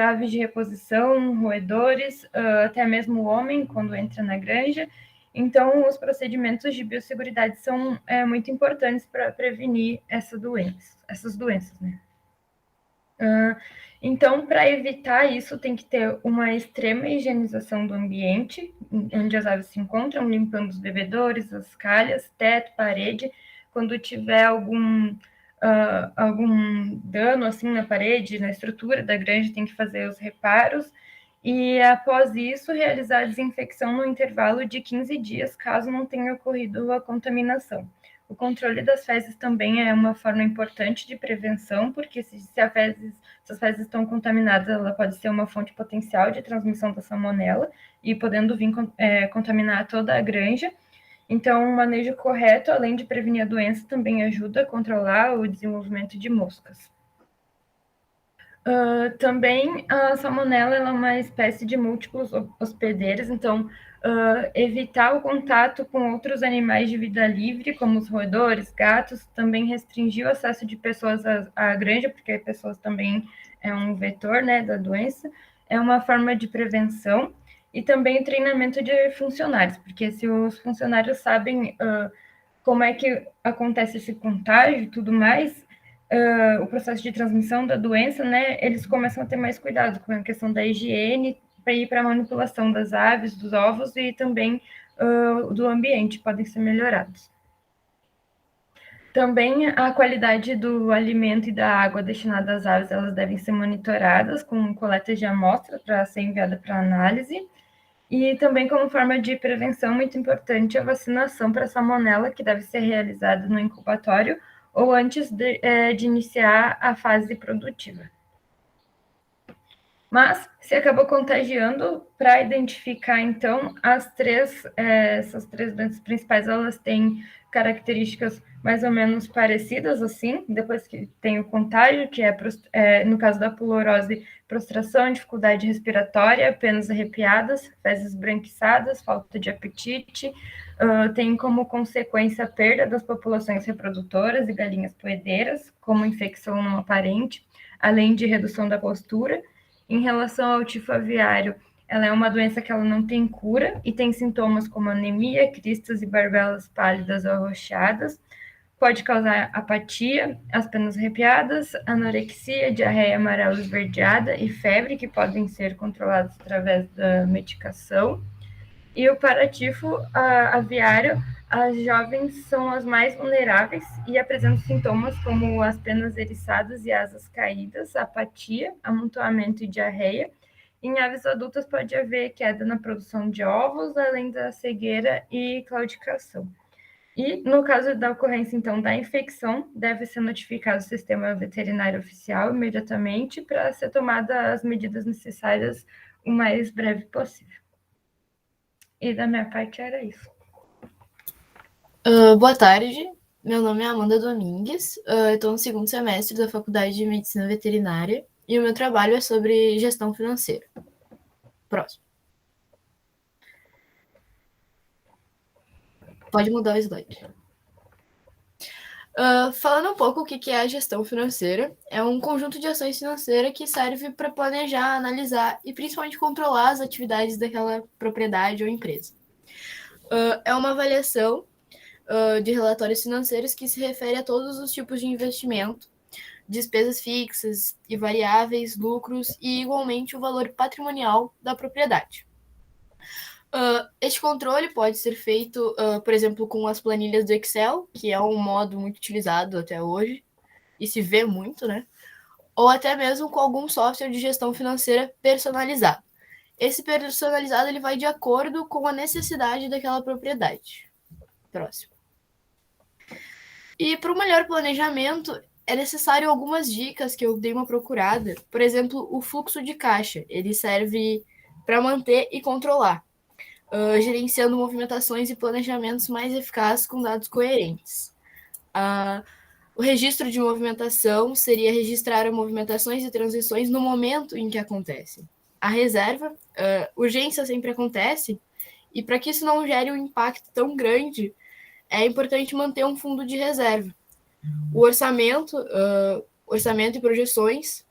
aves de reposição, roedores, até mesmo o homem, quando entra na granja. Então, os procedimentos de biosseguridade são muito importantes para prevenir essas doenças, né? Então, para evitar isso, tem que ter uma extrema higienização do ambiente, onde as aves se encontram, limpando os bebedouros, as calhas, teto, parede. Quando tiver algum dano assim na parede, na estrutura da granja, tem que fazer os reparos. E, após isso, realizar a desinfecção no intervalo de 15 dias, caso não tenha ocorrido a contaminação. O controle das fezes também é uma forma importante de prevenção, porque se as fezes estão contaminadas, ela pode ser uma fonte potencial de transmissão da salmonela e podendo vir contaminar toda a granja. Então, o manejo correto, além de prevenir a doença, também ajuda a controlar o desenvolvimento de moscas. Também a salmonela é uma espécie de múltiplos hospedeiros, então evitar o contato com outros animais de vida livre, como os roedores, gatos, também restringir o acesso de pessoas à granja, porque pessoas também é um vetor, né, da doença, é uma forma de prevenção, e também o treinamento de funcionários, porque se os funcionários sabem como é que acontece esse contágio e tudo mais, o processo de transmissão da doença, né, eles começam a ter mais cuidado com a questão da higiene para ir para a manipulação das aves, dos ovos e também do ambiente, podem ser melhorados. Também a qualidade do alimento e da água destinada às aves, elas devem ser monitoradas com coleta de amostra para ser enviada para análise. E também como forma de prevenção muito importante a vacinação para salmonela, que deve ser realizada no incubatório ou antes de iniciar a fase produtiva. Mas se acabou contagiando, para identificar, então, essas três doenças principais, elas têm características mais ou menos parecidas, assim, depois que tem o contágio, que no caso da pulorose, prostração, dificuldade respiratória, penas arrepiadas, fezes branquiçadas, falta de apetite, tem como consequência a perda das populações reprodutoras e galinhas poedeiras, como infecção não aparente, além de redução da postura. Em relação ao tifo aviário, ela é uma doença que ela não tem cura e tem sintomas como anemia, cristas e barbelas pálidas ou arroxeadas. Pode causar apatia, as penas arrepiadas, anorexia, diarreia amarela esverdeada e febre, que podem ser controladas através da medicação. E o paratifo aviário, as jovens são as mais vulneráveis e apresentam sintomas como as penas eriçadas e asas caídas, apatia, amontoamento e diarreia. Em aves adultas pode haver queda na produção de ovos, além da cegueira e claudicação. E no caso da ocorrência, então, da infecção, deve ser notificado o sistema veterinário oficial imediatamente para ser tomada as medidas necessárias o mais breve possível. E da minha parte era isso. Boa tarde, meu nome é Amanda Domingues, eu estou no segundo semestre da Faculdade de Medicina Veterinária e o meu trabalho é sobre gestão financeira. Próximo. Pode mudar o slide. Falando um pouco o que é a gestão financeira, é um conjunto de ações financeiras que serve para planejar, analisar e principalmente controlar as atividades daquela propriedade ou empresa. É uma avaliação de relatórios financeiros que se refere a todos os tipos de investimento, despesas fixas e variáveis, lucros e, igualmente, o valor patrimonial da propriedade. Este controle pode ser feito, por exemplo, com as planilhas do Excel, que é um modo muito utilizado até hoje, e se vê muito, né? Ou até mesmo com algum software de gestão financeira personalizado. Esse personalizado ele vai de acordo com a necessidade daquela propriedade. Próximo. E para o melhor planejamento, é necessário algumas dicas que eu dei uma procurada. Por exemplo, o fluxo de caixa. Ele serve para manter e controlar, gerenciando movimentações e planejamentos mais eficazes com dados coerentes. O registro de movimentação seria registrar as movimentações e transições no momento em que acontecem. A reserva, urgência sempre acontece, e para que isso não gere um impacto tão grande, é importante manter um fundo de reserva. O orçamento e projeções,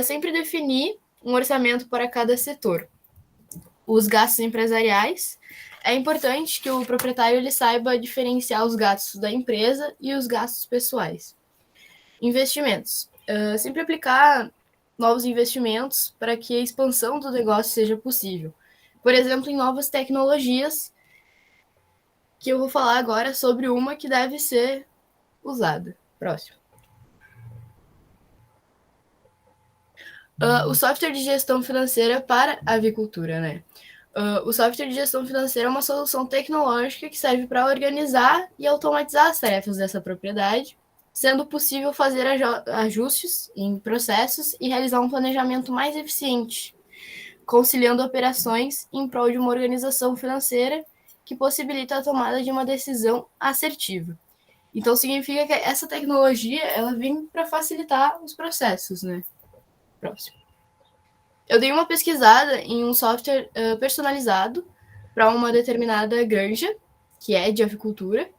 sempre definir um orçamento para cada setor. Os gastos empresariais, é importante que o proprietário ele saiba diferenciar os gastos da empresa e os gastos pessoais. Investimentos, sempre aplicar novos investimentos para que a expansão do negócio seja possível. Por exemplo, em novas tecnologias, que eu vou falar agora sobre uma que deve ser usada. Próximo. O software de gestão financeira para a avicultura, né? O software de gestão financeira é uma solução tecnológica que serve para organizar e automatizar as tarefas dessa propriedade, sendo possível fazer ajustes em processos e realizar um planejamento mais eficiente, conciliando operações em prol de uma organização financeira que possibilita a tomada de uma decisão assertiva. Então, significa que essa tecnologia ela vem para facilitar os processos, né? Próximo. Eu dei uma pesquisada em um software personalizado para uma determinada granja, que é de avicultura,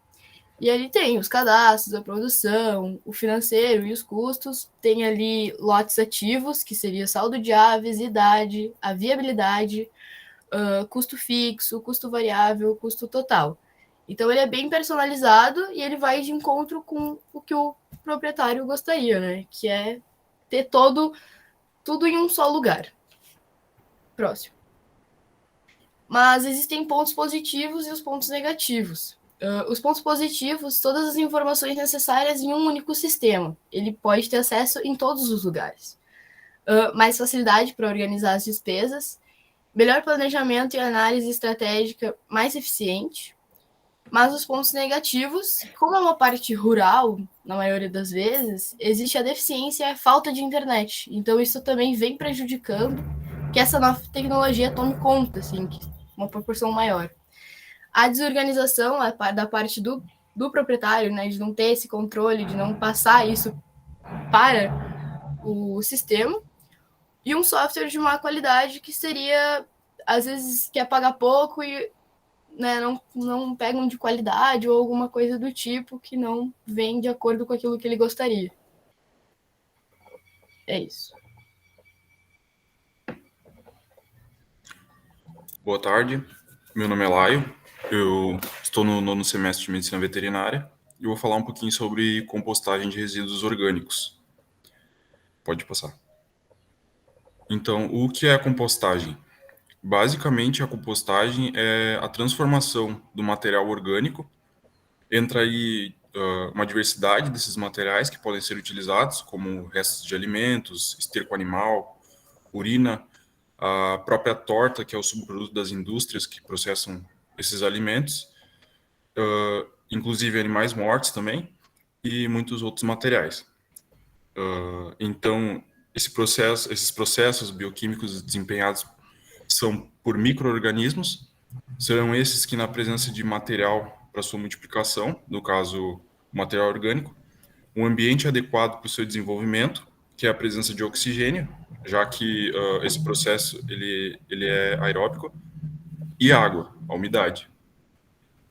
e ali tem os cadastros, a produção, o financeiro e os custos, tem ali lotes ativos, que seria saldo de aves, idade, a viabilidade, custo fixo, custo variável, custo total. Então, ele é bem personalizado e ele vai de encontro com o que o proprietário gostaria, né? Que é ter tudo em um só lugar. Próximo. Mas existem pontos positivos e os pontos negativos. Os pontos positivos, todas as informações necessárias em um único sistema. Ele pode ter acesso em todos os lugares. Mais facilidade para organizar as despesas, melhor planejamento e análise estratégica mais eficiente, Mas os pontos negativos, como é uma parte rural, na maioria das vezes, existe a deficiência e a falta de internet. Então isso também vem prejudicando que essa nova tecnologia tome conta, assim, uma proporção maior. A desorganização da parte do proprietário, né, de não ter esse controle, de não passar isso para o sistema, e um software de má qualidade que seria, às vezes, quer pagar pouco e, né, não pegam de qualidade ou alguma coisa do tipo que não vem de acordo com aquilo que ele gostaria. É isso. Boa tarde, meu nome é Laio, eu estou no 9º semestre de Medicina Veterinária e vou falar um pouquinho sobre compostagem de resíduos orgânicos. Pode passar. Então, o que é a compostagem? Basicamente, a compostagem é a transformação do material orgânico. Entra aí uma diversidade desses materiais que podem ser utilizados, como restos de alimentos, esterco animal, urina, a própria torta, que é o subproduto das indústrias que processam esses alimentos, inclusive animais mortos também, e muitos outros materiais. Então, esses processos bioquímicos desempenhados são por micro-organismos, serão esses que, na presença de material para sua multiplicação, no caso, material orgânico, um ambiente adequado para o seu desenvolvimento, que é a presença de oxigênio, já que esse processo ele é aeróbico, e água, a umidade.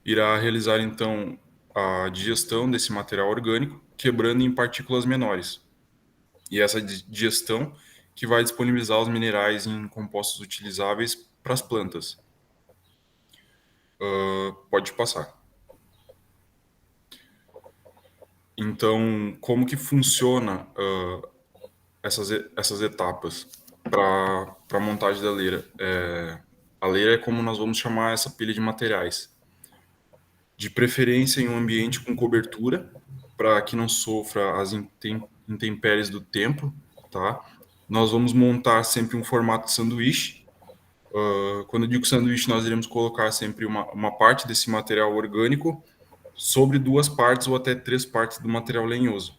Irá realizar, então, a digestão desse material orgânico, quebrando em partículas menores. E essa digestão que vai disponibilizar os minerais em compostos utilizáveis para as plantas. Pode passar. Então, como que funciona essas etapas para a montagem da leira? A leira é como nós vamos chamar essa pilha de materiais. De preferência em um ambiente com cobertura, para que não sofra as intempéries do tempo, tá? Nós vamos montar sempre um formato de sanduíche. Quando eu digo sanduíche, nós iremos colocar sempre uma parte desse material orgânico sobre 2 partes ou até 3 partes do material lenhoso.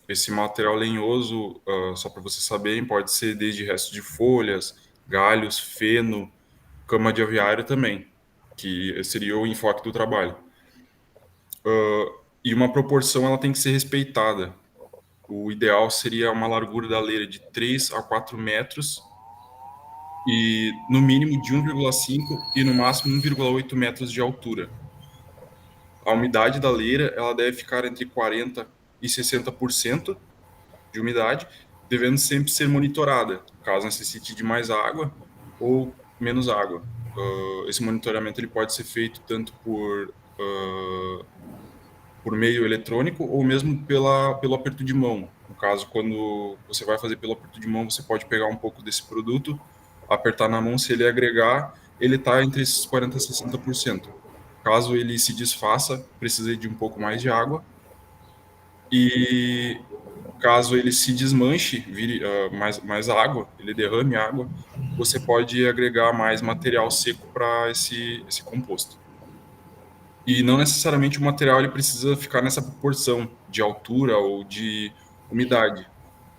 Esse material lenhoso, só para vocês saberem, pode ser desde restos de folhas, galhos, feno, cama de aviário também, que seria o enfoque do trabalho. E uma proporção ela tem que ser respeitada. O ideal seria uma largura da leira de 3 a 4 metros e no mínimo de 1,5 e no máximo 1,8 metros de altura. A umidade da leira ela deve ficar entre 40% e 60% de umidade, devendo sempre ser monitorada, caso necessite de mais água ou menos água. Esse monitoramento ele pode ser feito tanto por meio eletrônico ou mesmo pelo aperto de mão. No caso, quando você vai fazer pelo aperto de mão, você pode pegar um pouco desse produto, apertar na mão, se ele agregar, ele está entre esses 40% e 60%. Caso ele se desfaça, precisa de um pouco mais de água. E caso ele se desmanche, vire mais água, ele derrame água, você pode agregar mais material seco para esse composto. E não necessariamente o material ele precisa ficar nessa proporção de altura ou de umidade,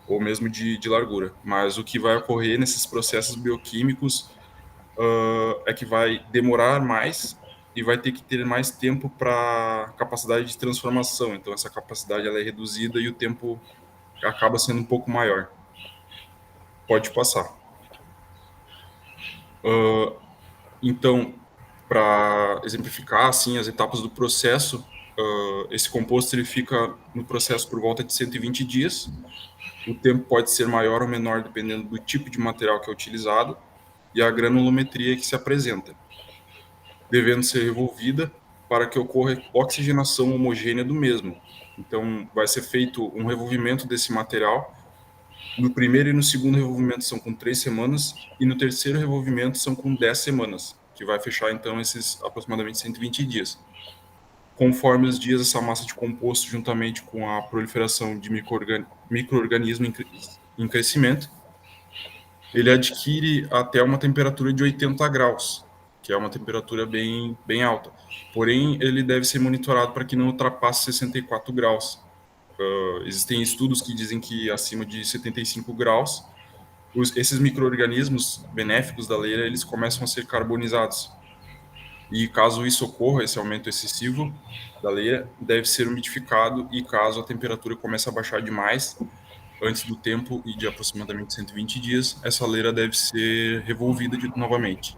ou mesmo de largura. Mas o que vai ocorrer nesses processos bioquímicos é que vai demorar mais e vai ter que ter mais tempo para capacidade de transformação. Então, essa capacidade ela é reduzida e o tempo acaba sendo um pouco maior. Pode passar. Então, para exemplificar assim as etapas do processo, esse composto ele fica no processo por volta de 120 dias. O tempo pode ser maior ou menor dependendo do tipo de material que é utilizado e a granulometria que se apresenta, devendo ser revolvida para que ocorra oxigenação homogênea do mesmo. Então, vai ser feito um revolvimento desse material. No primeiro e no segundo revolvimento são com 3 semanas e no terceiro revolvimento são com 10 semanas, que vai fechar, então, esses aproximadamente 120 dias. Conforme os dias, essa massa de composto, juntamente com a proliferação de micro-organismos em crescimento, ele adquire até uma temperatura de 80 graus, que é uma temperatura bem alta. Porém, ele deve ser monitorado para que não ultrapasse 64 graus. Existem estudos que dizem que acima de 75 graus, esses micro-organismos benéficos da leira, eles começam a ser carbonizados. E caso isso ocorra, esse aumento excessivo da leira deve ser umidificado, e caso a temperatura comece a baixar demais, antes do tempo e de aproximadamente 120 dias, essa leira deve ser revolvida novamente.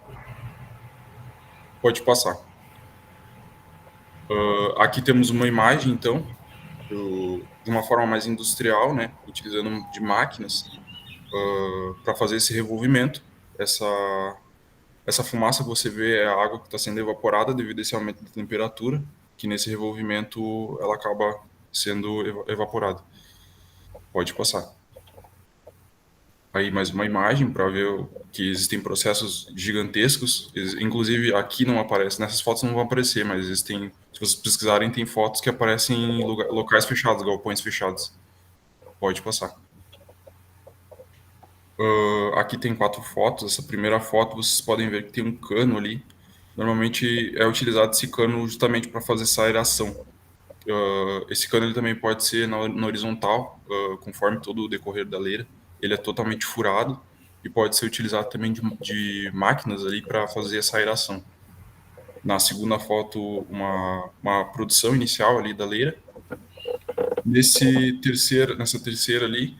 Pode passar. Aqui temos uma imagem, então, de uma forma mais industrial, né, utilizando de máquinas para fazer esse revolvimento. Essa fumaça que você vê é a água que está sendo evaporada devido a esse aumento de temperatura, que nesse revolvimento ela acaba sendo evaporada. Pode passar. Aí mais uma imagem para ver que existem processos gigantescos, inclusive aqui não aparece, nessas fotos não vão aparecer, mas existem, se vocês pesquisarem, tem fotos que aparecem em locais fechados, galpões fechados. Pode passar. Aqui tem 4 fotos. Essa primeira foto vocês podem ver que tem um cano ali. Normalmente é utilizado esse cano justamente para fazer essa aeração. Esse cano ele também pode ser na horizontal, conforme todo o decorrer da leira. Ele é totalmente furado e pode ser utilizado também de máquinas ali para fazer essa aeração. Na segunda foto, uma produção inicial ali da leira. Nessa terceira ali,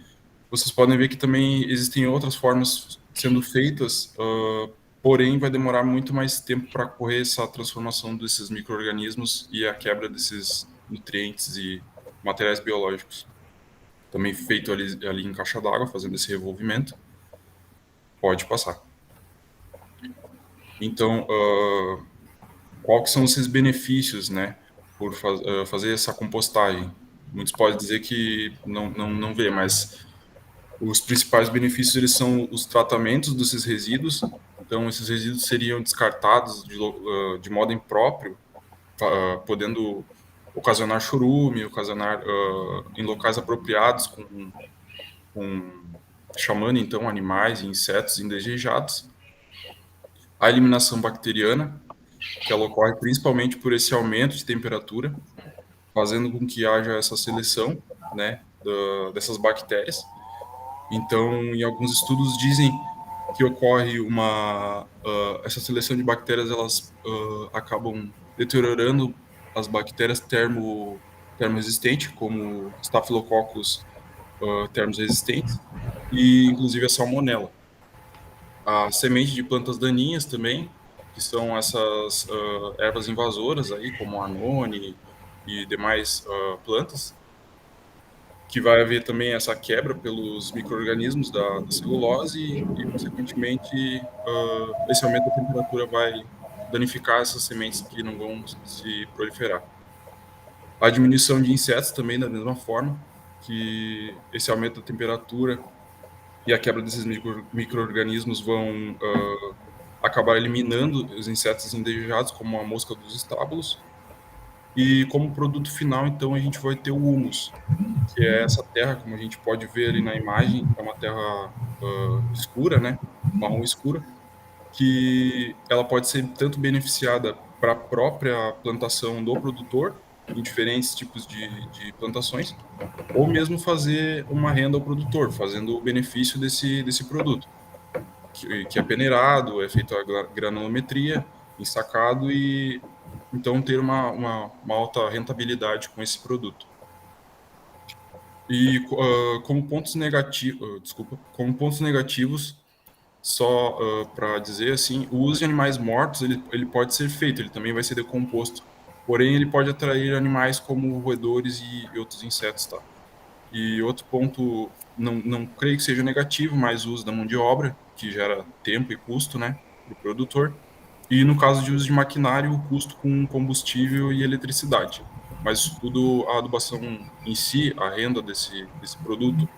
vocês podem ver que também existem outras formas sendo feitas, porém vai demorar muito mais tempo para ocorrer essa transformação desses micro-organismos e a quebra desses nutrientes e materiais biológicos. Também feito ali em caixa d'água, fazendo esse revolvimento. Pode passar. Então, quais são esses benefícios, né, por fazer essa compostagem? Muitos podem dizer que não vê, mas os principais benefícios eles são os tratamentos desses resíduos. Então, esses resíduos seriam descartados de modo impróprio, podendo ocasionar chorume, ocasionar em locais apropriados, chamando então animais e insetos indesejados. A eliminação bacteriana, que ela ocorre principalmente por esse aumento de temperatura, fazendo com que haja essa seleção, né, dessas bactérias. Então, em alguns estudos dizem que ocorre essa seleção de bactérias, elas acabam deteriorando as bactérias termoresistentes, como Staphylococcus termoresistentes, e inclusive a salmonela. A semente de plantas daninhas também, que são essas ervas invasoras aí, como a anone e demais plantas, que vai haver também essa quebra pelos micro-organismos da celulose e consequentemente, esse aumento da temperatura vai danificar essas sementes que não vão se proliferar. A diminuição de insetos também, da mesma forma, que esse aumento da temperatura e a quebra desses micro-organismos vão acabar eliminando os insetos indesejados, como a mosca dos estábulos. E como produto final, então, a gente vai ter o humus, que é essa terra, como a gente pode ver ali na imagem, é uma terra escura, né, marrom escura, que ela pode ser tanto beneficiada para a própria plantação do produtor, em diferentes tipos de plantações, ou mesmo fazer uma renda ao produtor, fazendo o benefício desse produto, que é peneirado, é feito a granulometria, ensacado e então ter uma alta rentabilidade com esse produto. E como pontos negativos, só para dizer assim, o uso de animais mortos ele pode ser feito, ele também vai ser decomposto, porém ele pode atrair animais como roedores e outros insetos, tá? E outro ponto, não creio que seja negativo, mas o uso da mão de obra, que gera tempo e custo, né, para o produtor. E no caso de uso de maquinário, o custo com combustível e eletricidade. Mas tudo, a adubação em si, a renda desse produto,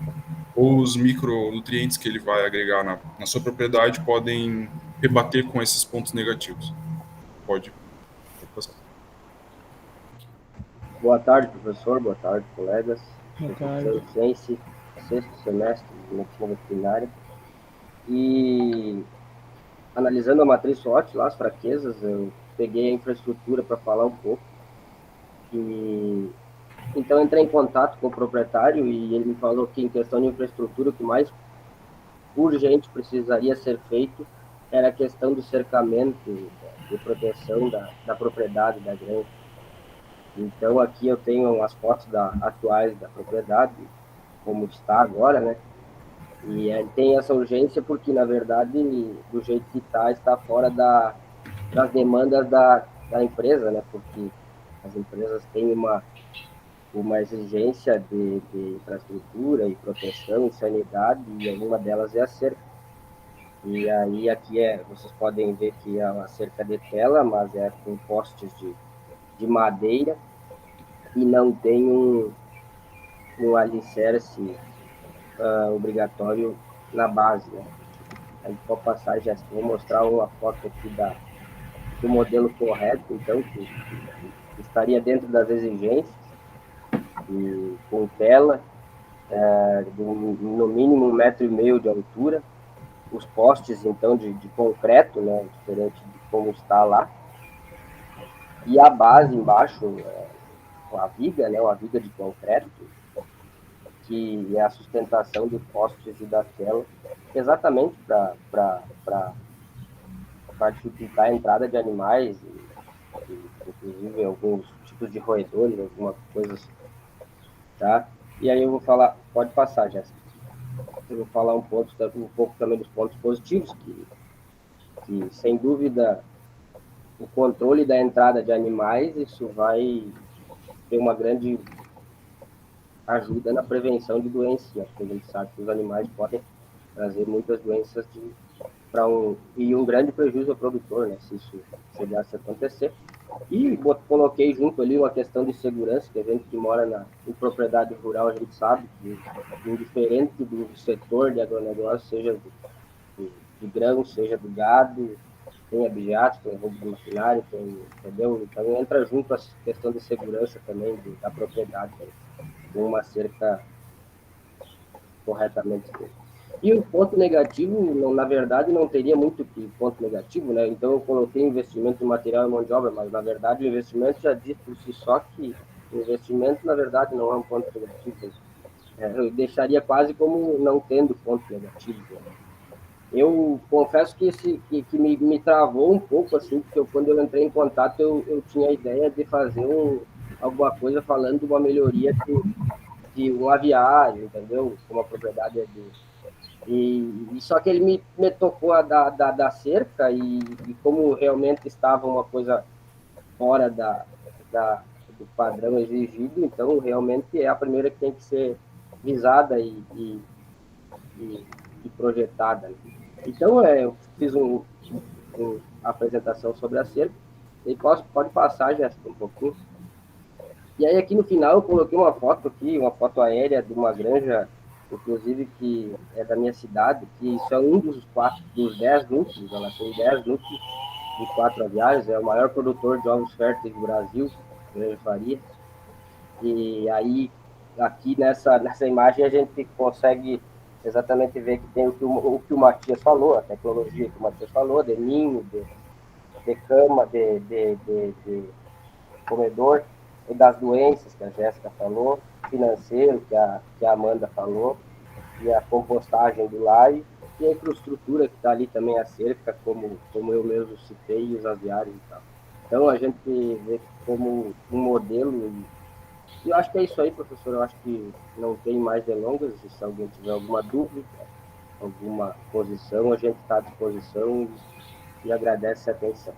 ou os micronutrientes que ele vai agregar na sua propriedade, podem rebater com esses pontos negativos. Pode passar. Boa tarde, professor. Boa tarde, colegas. Boa tarde. Ciência, sexto semestre de medicina veterinária. E analisando a matriz SWOT, lá as fraquezas, eu peguei a infraestrutura para falar um pouco. E então entrei em contato com o proprietário e ele me falou que em questão de infraestrutura o que mais urgente precisaria ser feito era a questão do cercamento de proteção da propriedade da granja. Então aqui eu tenho as fotos atuais da propriedade, como está agora, né? E tem essa urgência porque, na verdade, do jeito que está fora das demandas da empresa, né? Porque as empresas têm uma exigência de infraestrutura e proteção e sanidade, e uma delas é a cerca. E aí aqui vocês podem ver que é uma cerca de tela, mas é com postes de madeira e não tem um alicerce obrigatório na base, né? Aí pode passar, já vou mostrar uma foto aqui do modelo correto, então, que estaria dentro das exigências, e com tela, no mínimo 1,5 metro de altura, os postes, então, de concreto, né, diferente de como está lá, e a base embaixo, a viga, né, uma viga de concreto, que é a sustentação dos postes e da tela, exatamente para dificultar a entrada de animais, inclusive alguns tipos de roedores, algumas coisas, tá? E aí eu vou falar, pode passar, Jéssica. Eu vou falar um pouco também dos pontos positivos, que sem dúvida o controle da entrada de animais, isso vai ter uma grande ajuda na prevenção de doenças, né? Porque a gente sabe que os animais podem trazer muitas doenças e um grande prejuízo ao produtor, né, se isso chegasse a acontecer. E coloquei junto ali uma questão de segurança, que a gente que mora em propriedade rural, a gente sabe que, indiferente do setor de agronegócio, seja de grão, seja do gado, tem abigeatos, tem roubo de maquinário, entendeu? Então entra junto a questão de segurança também da propriedade, né, com uma cerca corretamente feita. E o ponto negativo, na verdade, não teria muito ponto negativo, né? Então eu coloquei investimento em material e mão de obra, mas na verdade o investimento já diz por si só que o investimento, na verdade, não é um ponto negativo. Eu deixaria quase como não tendo ponto negativo, né? Eu confesso que me travou um pouco, assim, porque quando eu entrei em contato, eu tinha a ideia de fazer alguma coisa falando de uma melhoria de um aviário, entendeu? Como a propriedade é e só que ele me tocou da cerca e como realmente estava uma coisa fora do padrão exigido, então realmente é a primeira que tem que ser visada e projetada. Então eu fiz uma apresentação sobre a cerca e pode passar, Jéssica, um pouquinho. E aí aqui no final eu coloquei uma foto aérea de uma granja, inclusive que é da minha cidade, que isso é um dos 10 núcleos, ela tem 10 núcleos de 4 aviários, é o maior produtor de ovos férteis do Brasil, Granja Faria. E aí, aqui nessa imagem a gente consegue exatamente ver que tem o que o Matias falou, a tecnologia que o Matias falou, de ninho, de cama, de comedor, e das doenças que a Jéssica falou, financeiro que a Amanda falou, e a compostagem do laio, e a infraestrutura que está ali também, a cerca, como eu mesmo citei, e os aviários e tal. Então a gente vê como um modelo, e eu acho que é isso aí, professor, eu acho que não tem mais delongas, se alguém tiver alguma dúvida, alguma posição, a gente está à disposição e agradece a atenção.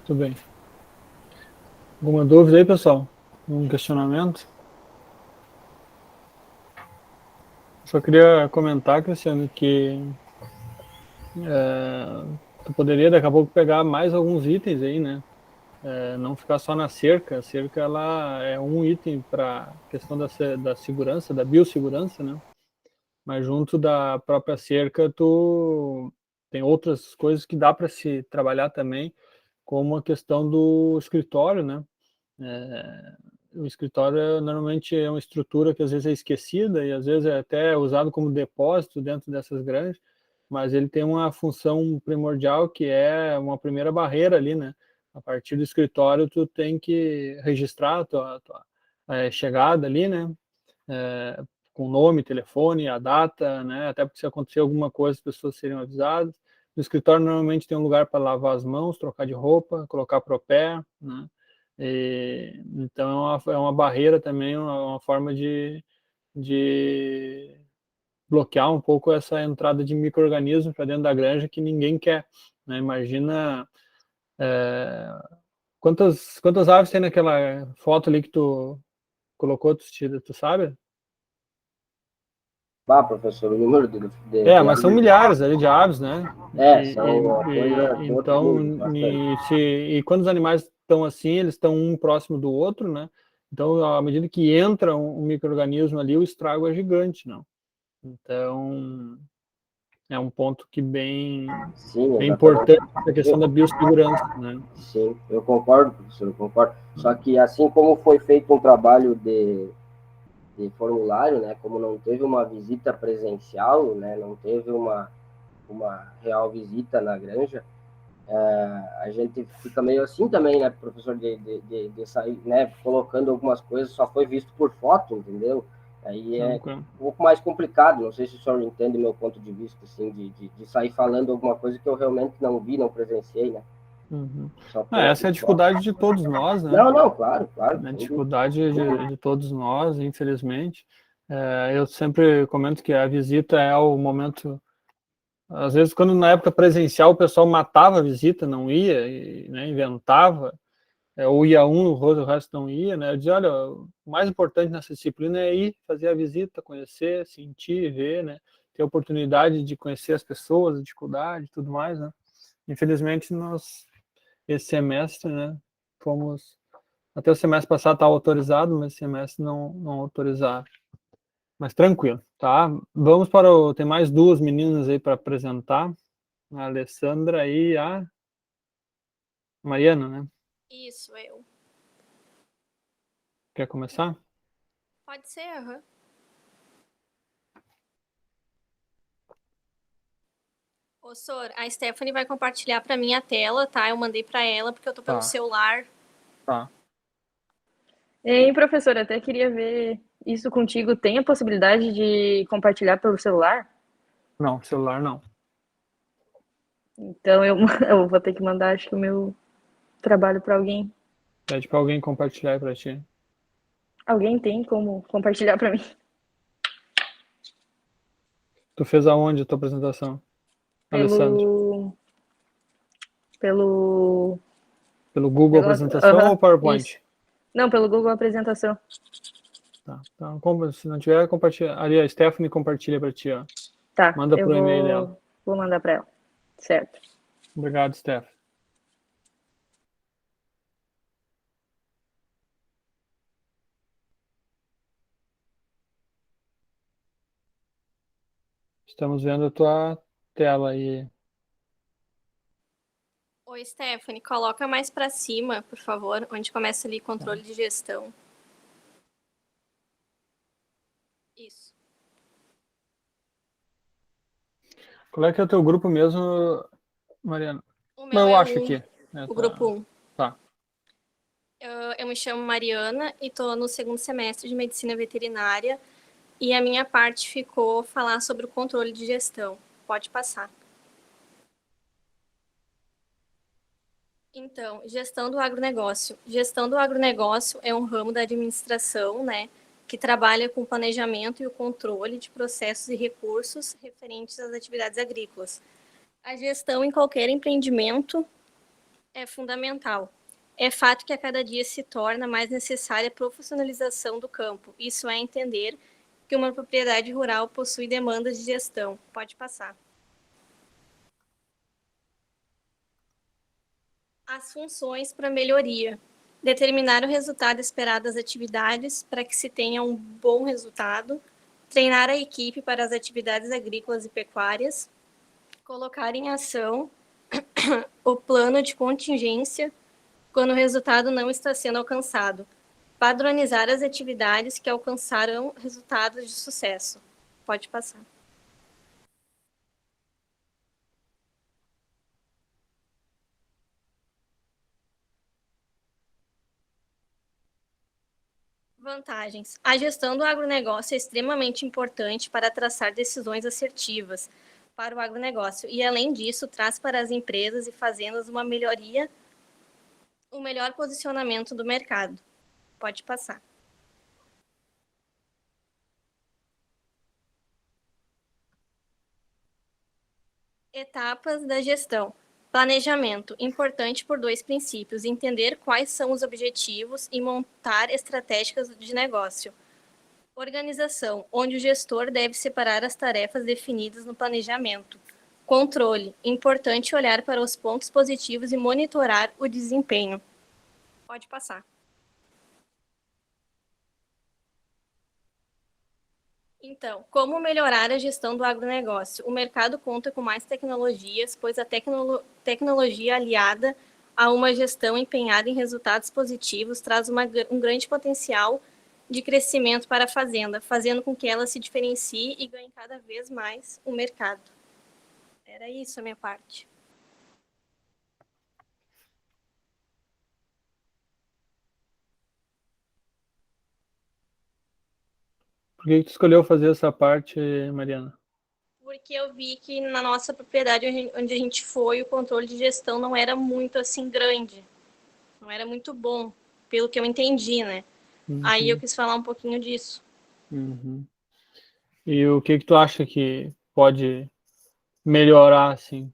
Muito bem. Alguma dúvida aí, pessoal? Um questionamento? Só queria comentar, Cristiano, que tu poderia daqui a pouco pegar mais alguns itens aí, né? Não ficar só na cerca. A cerca ela é um item para a questão da segurança, da biossegurança, né? Mas junto da própria cerca, tu tem outras coisas que dá para se trabalhar também, como a questão do escritório, né? o escritório normalmente é uma estrutura que às vezes é esquecida e às vezes é até usado como depósito dentro dessas granjas, mas ele tem uma função primordial que é uma primeira barreira ali, né? A partir do escritório, tu tem que registrar a tua chegada ali, né? Com nome, telefone, a data, né? Até porque se acontecer alguma coisa, as pessoas seriam avisadas. No escritório, normalmente tem um lugar para lavar as mãos, trocar de roupa, colocar propé, né? Então, é uma barreira também, uma forma de bloquear um pouco essa entrada de micro-organismos para dentro da granja que ninguém quer, né? Imagina quantas aves tem naquela foto ali que tu colocou, tu sabe? Professor, o número de mas são milhares ali de aves, né? São uma coisa de outro então, mundo, bastante. e quando os animais estão assim, eles estão um próximo do outro, né? Então, à medida que entra um micro-organismo ali, o estrago é gigante, não? Então, é um ponto que é importante a questão da biossegurança, né? Sim, eu concordo, professor, eu concordo. Só que assim como foi feito um trabalho de formulário, né, como não teve uma visita presencial, né, não teve uma real visita na granja, a gente fica meio assim também, né, professor, de sair, né, colocando algumas coisas, só foi visto por foto, entendeu? Aí é um pouco mais complicado, não sei se o senhor entende meu ponto de vista, assim, de sair falando alguma coisa que eu realmente não vi, não presenciei, né? Essa é a dificuldade de todos nós, né? Não, claro. A dificuldade de todos nós, infelizmente. Eu sempre comento que a visita é o momento... Às vezes, quando na época presencial o pessoal matava a visita, não ia, né, inventava, ou ia o resto não ia, né? Eu dizia, olha, o mais importante nessa disciplina é ir fazer a visita, conhecer, sentir, ver, né? Ter a oportunidade de conhecer as pessoas, a dificuldade e tudo mais, né? Infelizmente, esse semestre, né, fomos... Até o semestre passado estava autorizado, mas esse semestre não autorizaram. Mas tranquilo, tá? Vamos tem mais duas meninas aí para apresentar. A Alessandra e a Mariana, né? Isso, eu. Quer começar? Pode ser, aham. Ô, Sor, a Stephanie vai compartilhar para mim a tela, tá? Eu mandei para ela porque eu tô pelo celular. Tá. Ei, professora, até queria ver isso contigo. Tem a possibilidade de compartilhar pelo celular? Não, celular não. Então eu vou ter que mandar, acho que o meu trabalho para alguém. Pede para alguém compartilhar para ti. Alguém tem como compartilhar para mim? Tu fez aonde a tua apresentação, Alessandra? Pelo Google Apresentação ou PowerPoint? Isso. Não, pelo Google Apresentação. Tá. Então, se não tiver, compartilha. Ali, a Stephanie compartilha para ti, ó. Tá. Manda pro e-mail dela. Vou mandar para ela. Certo. Obrigado, Steph. Estamos vendo a tua tela aí. Oi, Stephanie, coloca mais para cima, por favor, onde começa ali controle de gestão. Isso. Qual é que é o teu grupo mesmo, Mariana? O meu eu é acho aqui. O grupo 1. Tá. Eu me chamo Mariana e estou no segundo semestre de Medicina Veterinária e a minha parte ficou falar sobre o controle de gestão. Pode passar. Então, gestão do agronegócio. Gestão do agronegócio é um ramo da administração, né, que trabalha com o planejamento e o controle de processos e recursos referentes às atividades agrícolas. A gestão em qualquer empreendimento é fundamental. É fato que a cada dia se torna mais necessária a profissionalização do campo. Isso é entender que uma propriedade rural possui demandas de gestão. Pode passar. As funções para melhoria. Determinar o resultado esperado das atividades para que se tenha um bom resultado. Treinar a equipe para as atividades agrícolas e pecuárias. Colocar em ação o plano de contingência quando o resultado não está sendo alcançado. Padronizar as atividades que alcançarão resultados de sucesso. Pode passar. Vantagens. A gestão do agronegócio é extremamente importante para traçar decisões assertivas para o agronegócio e, além disso, traz para as empresas e fazendas um melhor posicionamento do mercado. Pode passar. Etapas da gestão. Planejamento, importante por 2 princípios: entender quais são os objetivos e montar estratégias de negócio. Organização, onde o gestor deve separar as tarefas definidas no planejamento. Controle, importante olhar para os pontos positivos e monitorar o desempenho. Pode passar. Então, como melhorar a gestão do agronegócio? O mercado conta com mais tecnologias, pois a tecnologia aliada a uma gestão empenhada em resultados positivos traz um grande potencial de crescimento para a fazenda, fazendo com que ela se diferencie e ganhe cada vez mais o mercado. Era isso a minha parte. Por que tu escolheu fazer essa parte, Mariana? Porque eu vi que na nossa propriedade onde a gente foi, o controle de gestão não era muito assim grande. Não era muito bom, pelo que eu entendi, né? Aí eu quis falar um pouquinho disso. E o que tu acha que pode melhorar, assim?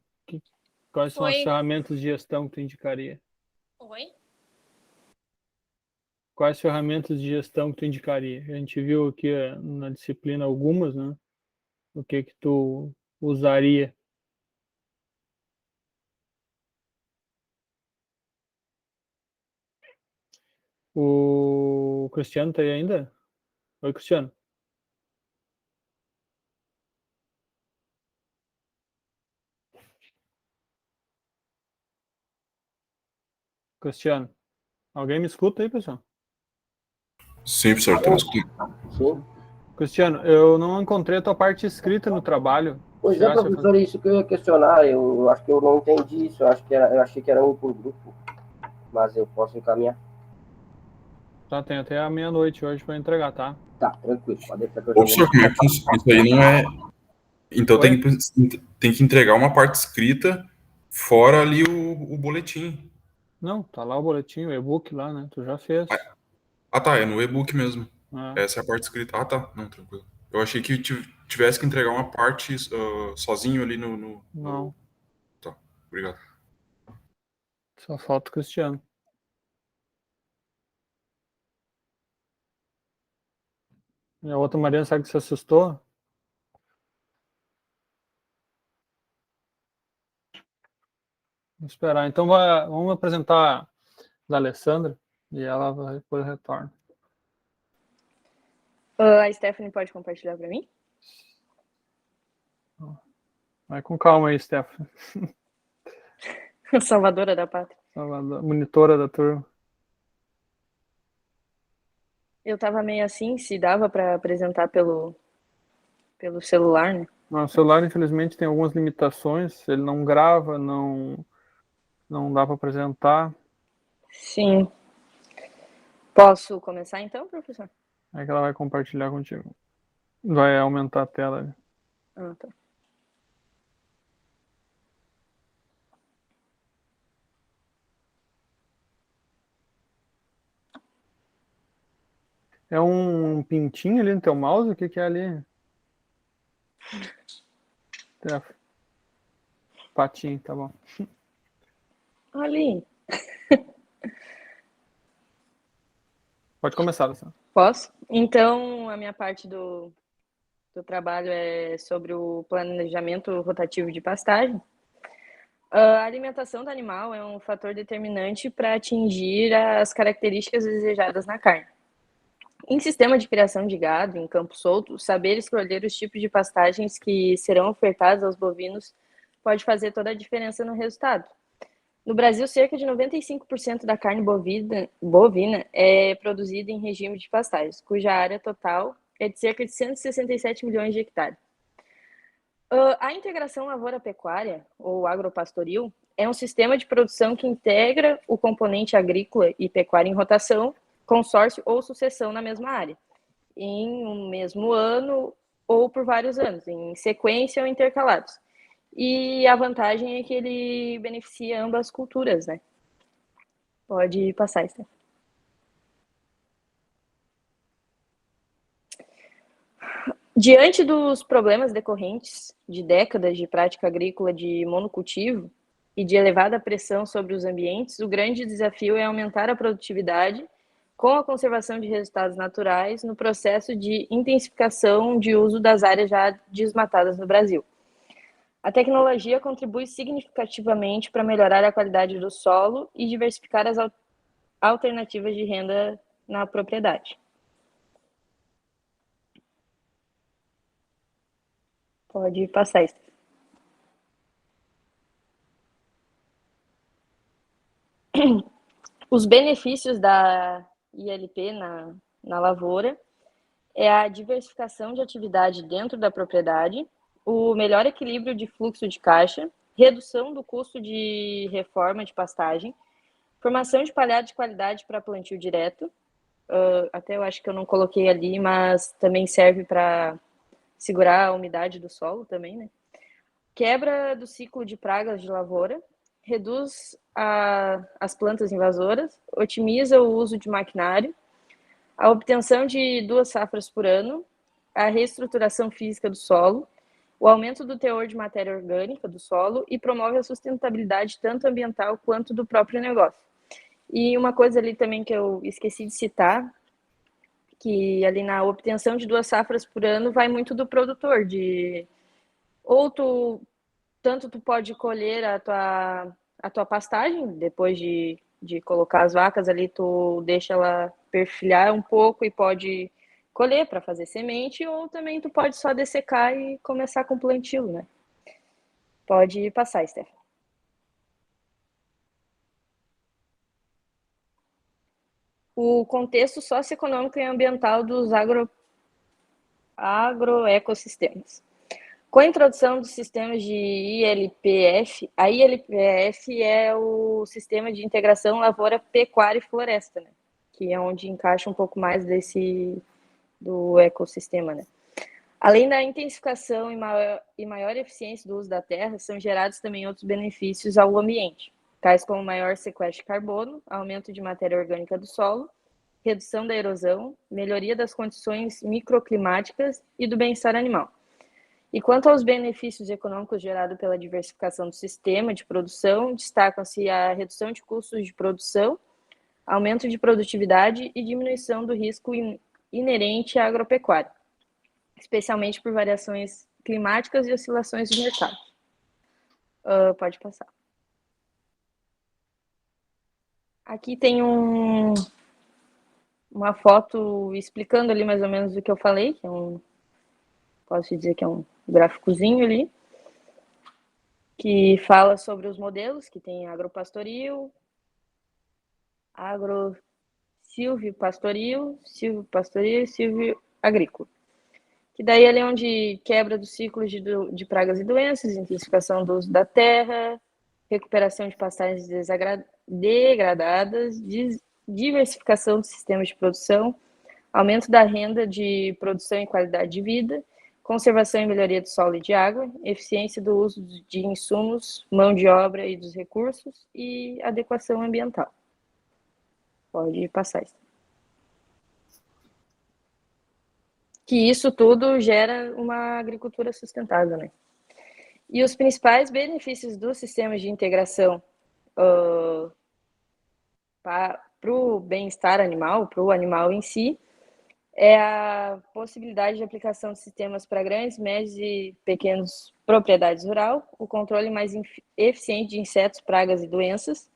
Quais são as ferramentas de gestão que tu indicaria? Oi? Quais ferramentas de gestão que tu indicaria? A gente viu aqui na disciplina algumas, né? O que tu usaria? O Cristiano tá aí ainda? Oi, Cristiano. Cristiano, alguém me escuta aí, pessoal? Sim, professor, estamos escutando. Sim. Cristiano, eu não encontrei a tua parte escrita no trabalho. Pois é, professor, isso que eu ia questionar. Eu acho que eu não entendi isso. Eu achei que era um por grupo, mas eu posso encaminhar. Tá, tem até a meia-noite hoje para entregar, tá? Tá, tranquilo. Pode deixar que eu Professor, como é que funciona? Isso aí não é... Então tem que entregar uma parte escrita fora ali o boletim. Não, tá lá o boletim, o e-book lá, né? Tu já fez. Ah, tá, é no e-book mesmo. É. Essa é a parte escrita. Ah, tá, não, tranquilo. Eu achei que tivesse que entregar uma parte sozinho ali no... Não. Tá, obrigado. Só falta o Cristiano. E a outra Mariana, sabe que se assustou? Vamos esperar. Então vamos apresentar a Alessandra e ela depois retorna. A Stephanie pode compartilhar para mim? Vai com calma aí, Stephanie. Salvadora da pátria. Monitora da turma. Eu tava meio assim, se dava para apresentar pelo celular, né? Não, o celular, infelizmente, tem algumas limitações. Ele não grava, não dá para apresentar. Sim. Posso começar então, professor? É que ela vai compartilhar contigo. Vai aumentar a tela. Ah, tá. É um pintinho ali no teu mouse? O que é ali? Patinho, tá bom. Ali. Pode começar, Luciano. Posso? Então, a minha parte do trabalho é sobre o planejamento rotativo de pastagem. A alimentação do animal é um fator determinante para atingir as características desejadas na carne. Em sistema de criação de gado, em campo solto, saber escolher os tipos de pastagens que serão ofertados aos bovinos pode fazer toda a diferença no resultado. No Brasil, cerca de 95% da carne bovina é produzida em regime de pastagens, cuja área total é de cerca de 167 milhões de hectares. A integração lavoura-pecuária, ou agropastoril, é um sistema de produção que integra o componente agrícola e pecuária em rotação, consórcio ou sucessão na mesma área, em um mesmo ano ou por vários anos, em sequência ou intercalados. E a vantagem é que ele beneficia ambas culturas, né? Pode passar, Esther. Diante dos problemas decorrentes de décadas de prática agrícola de monocultivo e de elevada pressão sobre os ambientes, o grande desafio é aumentar a produtividade com a conservação de resultados naturais no processo de intensificação de uso das áreas já desmatadas no Brasil. A tecnologia contribui significativamente para melhorar a qualidade do solo e diversificar as alternativas de renda na propriedade. Pode passar, isso. Os benefícios da ILP na lavoura é a diversificação de atividade dentro da propriedade, o melhor equilíbrio de fluxo de caixa, redução do custo de reforma de pastagem, formação de palhada de qualidade para plantio direto, até eu acho que eu não coloquei ali, mas também serve para segurar a umidade do solo também, né? Quebra do ciclo de pragas de lavoura, reduz as plantas invasoras, otimiza o uso de maquinário, a obtenção de 2 safras por ano, a reestruturação física do solo, o aumento do teor de matéria orgânica do solo e promove a sustentabilidade tanto ambiental quanto do próprio negócio. E uma coisa ali também que eu esqueci de citar, que ali na obtenção de 2 safras por ano vai muito do produtor, ou tanto tu pode colher a tua pastagem, depois de colocar as vacas ali, tu deixa ela perfilhar um pouco e pode colher para fazer semente, ou também tu pode só dessecar e começar com plantio, né? Pode passar, Steph. O contexto socioeconômico e ambiental dos agroecossistemas. Com a introdução dos sistemas de ILPF, a ILPF é o Sistema de Integração Lavoura, Pecuária e Floresta, né? Que é onde encaixa um pouco mais do ecossistema, né? Além da intensificação e maior eficiência do uso da terra, são gerados também outros benefícios ao ambiente, tais como maior sequestro de carbono, aumento de matéria orgânica do solo, redução da erosão, melhoria das condições microclimáticas e do bem-estar animal. E quanto aos benefícios econômicos gerados pela diversificação do sistema de produção, destacam-se a redução de custos de produção, aumento de produtividade e diminuição do risco inerente à agropecuária, especialmente por variações climáticas e oscilações de mercado. Pode passar. Aqui tem uma foto explicando ali mais ou menos o que eu falei, que é posso dizer que é um gráficozinho ali, que fala sobre os modelos, que tem agropastoril, silvio-pastoril e silvio agrícola. Que daí ali é onde quebra dos ciclos de pragas e doenças, intensificação do uso da terra, recuperação de pastagens degradadas, diversificação dos sistemas de produção, aumento da renda de produção e qualidade de vida, conservação e melhoria do solo e de água, eficiência do uso de insumos, mão de obra e dos recursos e adequação ambiental. Pode passar isso. Que isso tudo gera uma agricultura sustentável, né? E os principais benefícios dos sistemas de integração para o bem-estar animal, para o animal em si, é a possibilidade de aplicação de sistemas para grandes, médios e pequenas propriedades rurais, o controle mais eficiente de insetos, pragas e doenças,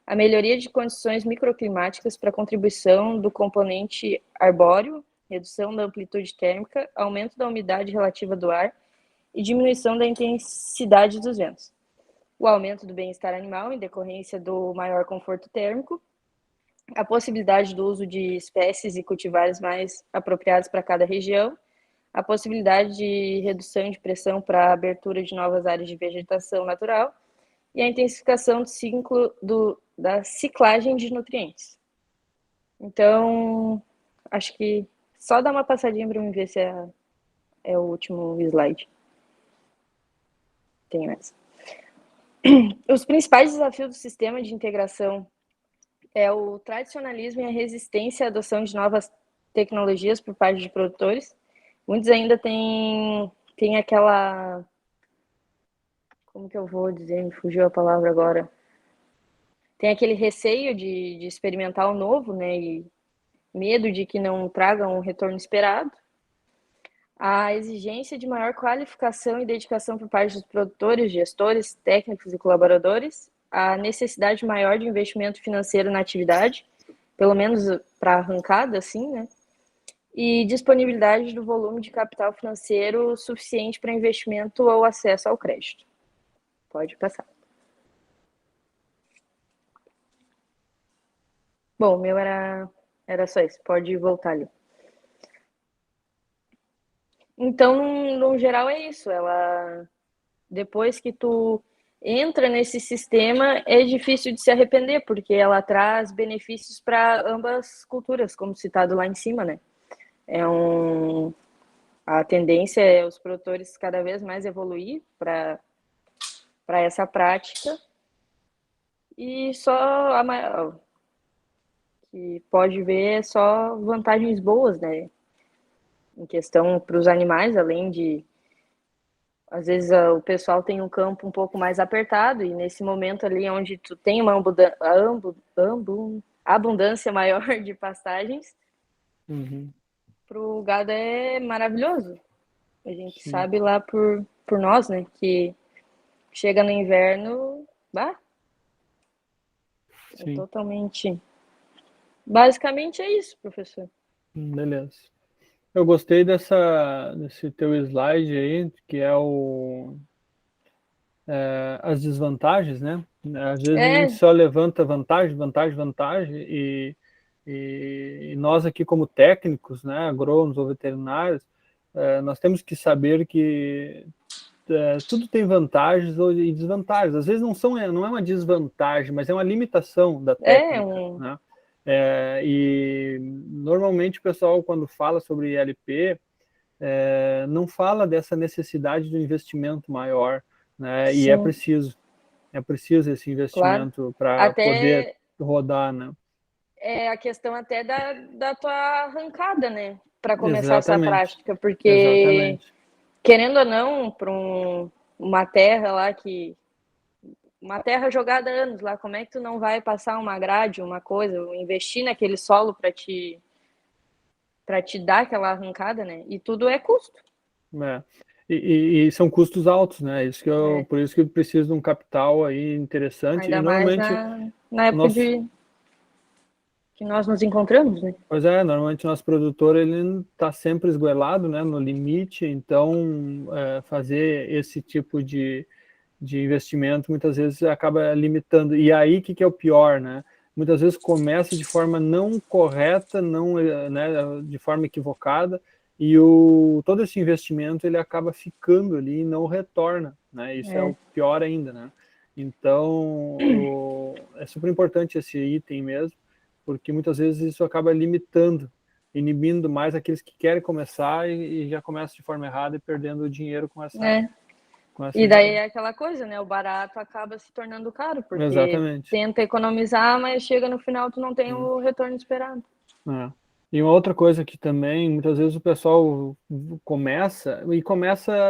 a melhoria de condições microclimáticas para contribuição do componente arbóreo, redução da amplitude térmica, aumento da umidade relativa do ar e diminuição da intensidade dos ventos. o aumento do bem-estar animal em decorrência do maior conforto térmico, a possibilidade do uso de espécies e cultivares mais apropriados para cada região, a possibilidade de redução de pressão para a abertura de novas áreas de vegetação natural e a intensificação do ciclo da ciclagem de nutrientes. Então, acho que só dar uma passadinha para mim ver se é o último slide. Tem mais. Os principais desafios do sistema de integração é o tradicionalismo e a resistência à adoção de novas tecnologias por parte de produtores. Muitos ainda têm aquela... Como que eu vou dizer? Me fugiu a palavra agora. Tem aquele receio de experimentar o novo, né? E medo de que não traga um retorno esperado. A exigência de maior qualificação e dedicação por parte dos produtores, gestores, técnicos e colaboradores. A necessidade maior de investimento financeiro na atividade, pelo menos para arrancada, assim, né? E disponibilidade do volume de capital financeiro suficiente para investimento ou acesso ao crédito. Pode passar. Bom, o meu era só isso. Pode voltar ali. Então, no geral, é isso. Depois que tu entra nesse sistema, é difícil de se arrepender, porque ela traz benefícios para ambas culturas, como citado lá em cima, né? A tendência é os produtores cada vez mais evoluir para essa prática, e só que pode ver só vantagens boas, né? Em questão para os animais, além de, às vezes, o pessoal tem um campo um pouco mais apertado, e nesse momento ali onde tu tem uma abundância maior de pastagens, para o gado é maravilhoso. A gente sabe lá por nós, né, que chega no inverno, é totalmente... Basicamente é isso, professor. Beleza. Eu gostei desse teu slide aí, que é as desvantagens, né? Às vezes a gente só levanta vantagem, e nós aqui como técnicos, né, agrônomos ou veterinários, nós temos que saber que tudo tem vantagens e desvantagens. Às vezes não é uma desvantagem, mas é uma limitação da técnica, né? E normalmente o pessoal, quando fala sobre ILP, não fala dessa necessidade de um investimento maior, né? E é preciso esse investimento para poder rodar, né? É a questão até da tua arrancada, né? Para começar essa prática, porque querendo ou não, para uma terra lá uma terra jogada há anos lá, como é que tu não vai passar uma grade, uma coisa, investir naquele solo para te dar aquela arrancada, né? E tudo é custo. E são custos altos, né? Por isso que eu preciso de um capital aí interessante. Ainda e normalmente mais na época que nós nos encontramos, né? Pois é, normalmente o nosso produtor ele está sempre esgoelado, né, no limite, então fazer esse tipo de investimento muitas vezes acaba limitando. E aí o que é o pior, né? Muitas vezes começa de forma não correta, né, de forma equivocada, e todo esse investimento ele acaba ficando ali e não retorna, né? Isso é o pior ainda, né? Então é super importante esse item mesmo, porque muitas vezes isso acaba inibindo mais aqueles que querem começar e já começam de forma errada e perdendo o dinheiro com essa... E daí é aquela coisa, né? O barato acaba se tornando caro, porque tenta economizar, mas chega no final tu não tem o retorno esperado. E uma outra coisa que também, muitas vezes o pessoal começa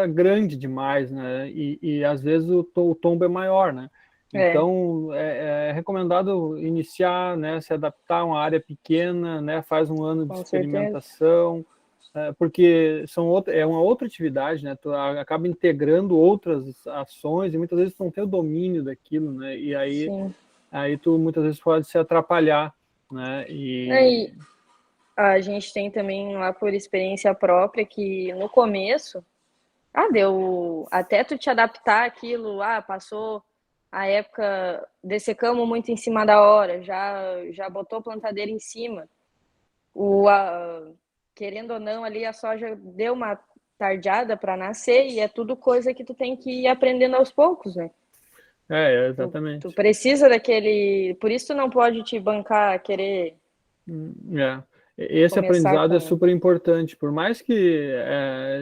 grande demais, né? E às vezes o tombo é maior, né? Então, é recomendado iniciar, né, se adaptar a uma área pequena, né, faz um ano de experimentação, porque é uma outra atividade, né, tu acaba integrando outras ações e muitas vezes tu não tem o domínio daquilo, né, e aí tu muitas vezes pode se atrapalhar, né, e a gente tem também lá por experiência própria que no começo, deu até tu te adaptar àquilo, passou a época dessecamos muito em cima da hora, já botou plantadeira em cima. Querendo ou não, ali a soja deu uma tardiada para nascer e é tudo coisa que tu tem que ir aprendendo aos poucos, né? Exatamente. Tu precisa daquele... Por isso tu não pode te bancar, querer... Esse começar aprendizado é com... super importante, por mais que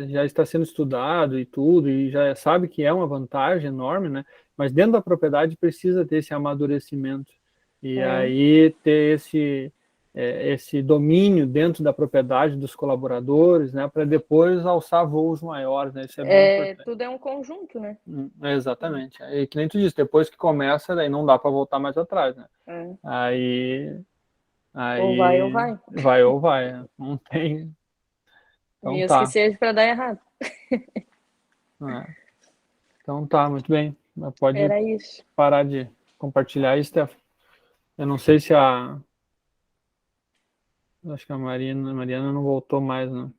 já está sendo estudado e tudo, e já sabe que é uma vantagem enorme, né? Mas dentro da propriedade precisa ter esse amadurecimento, e aí ter esse domínio dentro da propriedade dos colaboradores, né? Para depois alçar voos maiores, né? Isso é bem importante. Tudo é um conjunto, né? Exatamente. E que nem tu disse, depois que começa, daí não dá para voltar mais atrás, né? Aí ou vai ou vai. Vai ou vai, não tem. Então Mesmo tá. que seja para dar errado. Então tá, muito bem. Pode Era isso. parar de compartilhar isso, Steph. Eu não sei se acho que a Mariana não voltou mais, né?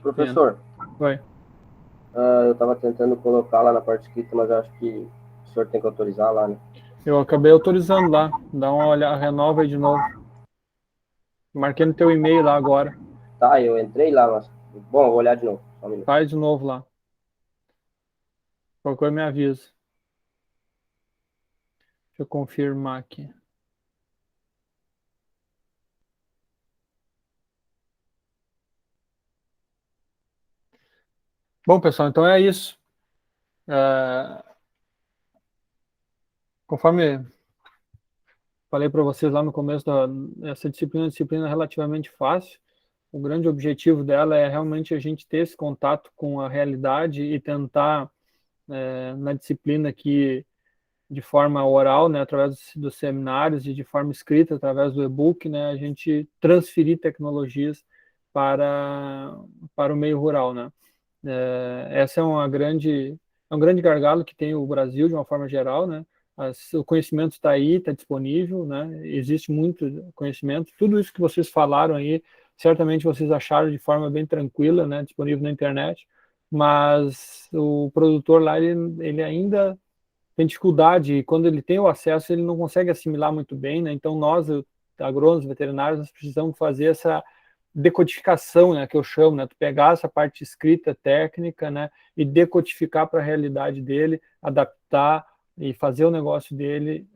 Professor. Oi. Eu estava tentando colocar lá na parte escrita, mas acho que o senhor tem que autorizar lá, né? Eu acabei autorizando lá. Dá uma olhada, renova aí de novo. Marquei no teu e-mail lá agora. Tá, eu entrei lá, mas... Bom, eu vou olhar de novo. Só um minuto. Faz de novo lá. Qualquer coisa me avisa. Deixa eu confirmar aqui. Bom, pessoal, então é isso. Conforme falei para vocês lá no começo, essa disciplina é uma disciplina relativamente fácil. O grande objetivo dela é realmente a gente ter esse contato com a realidade e tentar, na disciplina aqui, de forma oral, né, através dos seminários e de forma escrita, através do e-book, né, a gente transferir tecnologias para o meio rural, né. Essa é um grande gargalo que tem o Brasil, de uma forma geral, né. O conhecimento está aí, está disponível, né, existe muito conhecimento, tudo isso que vocês falaram aí, certamente vocês acharam de forma bem tranquila, né, disponível na internet, mas o produtor lá, ele ainda tem dificuldade, e quando ele tem o acesso, ele não consegue assimilar muito bem, né? Então nós, agrônomos, veterinários, nós precisamos fazer essa decodificação, né, que eu chamo, né, tu pegar essa parte escrita, técnica, né, e decodificar para a realidade dele, adaptar e fazer o negócio dele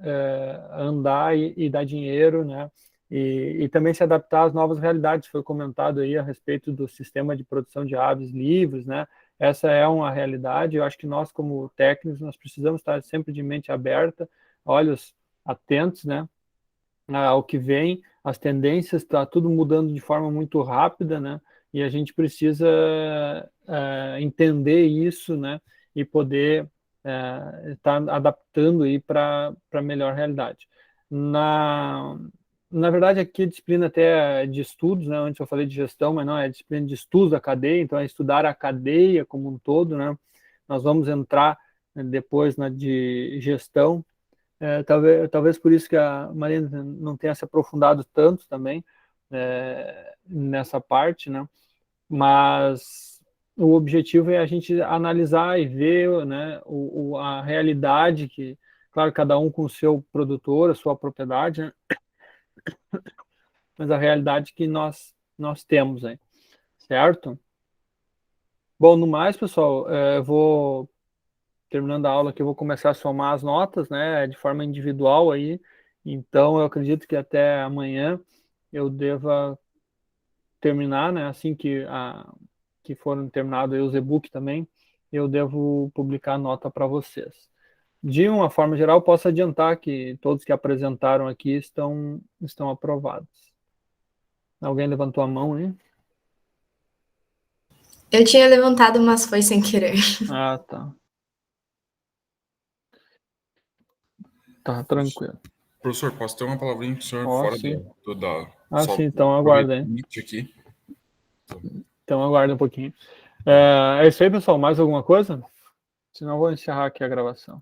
andar e dar dinheiro, né, e também se adaptar às novas realidades. Foi comentado aí a respeito do sistema de produção de aves livres, né, essa é uma realidade. Eu acho que nós, como técnicos, nós precisamos estar sempre de mente aberta, olhos atentos, né, ao que vem, as tendências, está tudo mudando de forma muito rápida, né, e a gente precisa entender isso, né, e poder estar adaptando aí para a melhor realidade. Na verdade, aqui a disciplina até de estudos, né? Antes eu falei de gestão, mas não, é disciplina de estudos da cadeia, então é estudar a cadeia como um todo, né? Nós vamos entrar depois na de gestão, talvez por isso que a Marina não tenha se aprofundado tanto também nessa parte, né? Mas o objetivo é a gente analisar e ver, né, a realidade que, claro, cada um com o seu produtor, a sua propriedade, né? Mas a realidade que nós temos aí, certo? Bom, no mais, pessoal, eu vou, terminando a aula aqui, eu vou começar a somar as notas, né, de forma individual aí, então eu acredito que até amanhã eu deva terminar, né, assim que foram terminados os e-books também, eu devo publicar a nota para vocês. De uma forma geral, posso adiantar que todos que apresentaram aqui estão aprovados. Alguém levantou a mão, hein? Eu tinha levantado, mas foi sem querer. Ah, tá. Tá, tranquilo. Professor, posso ter uma palavrinha com o senhor fora sim, então aguarda aí. Aqui. Então aguarda um pouquinho. É isso aí, pessoal. Mais alguma coisa? Senão eu vou encerrar aqui a gravação.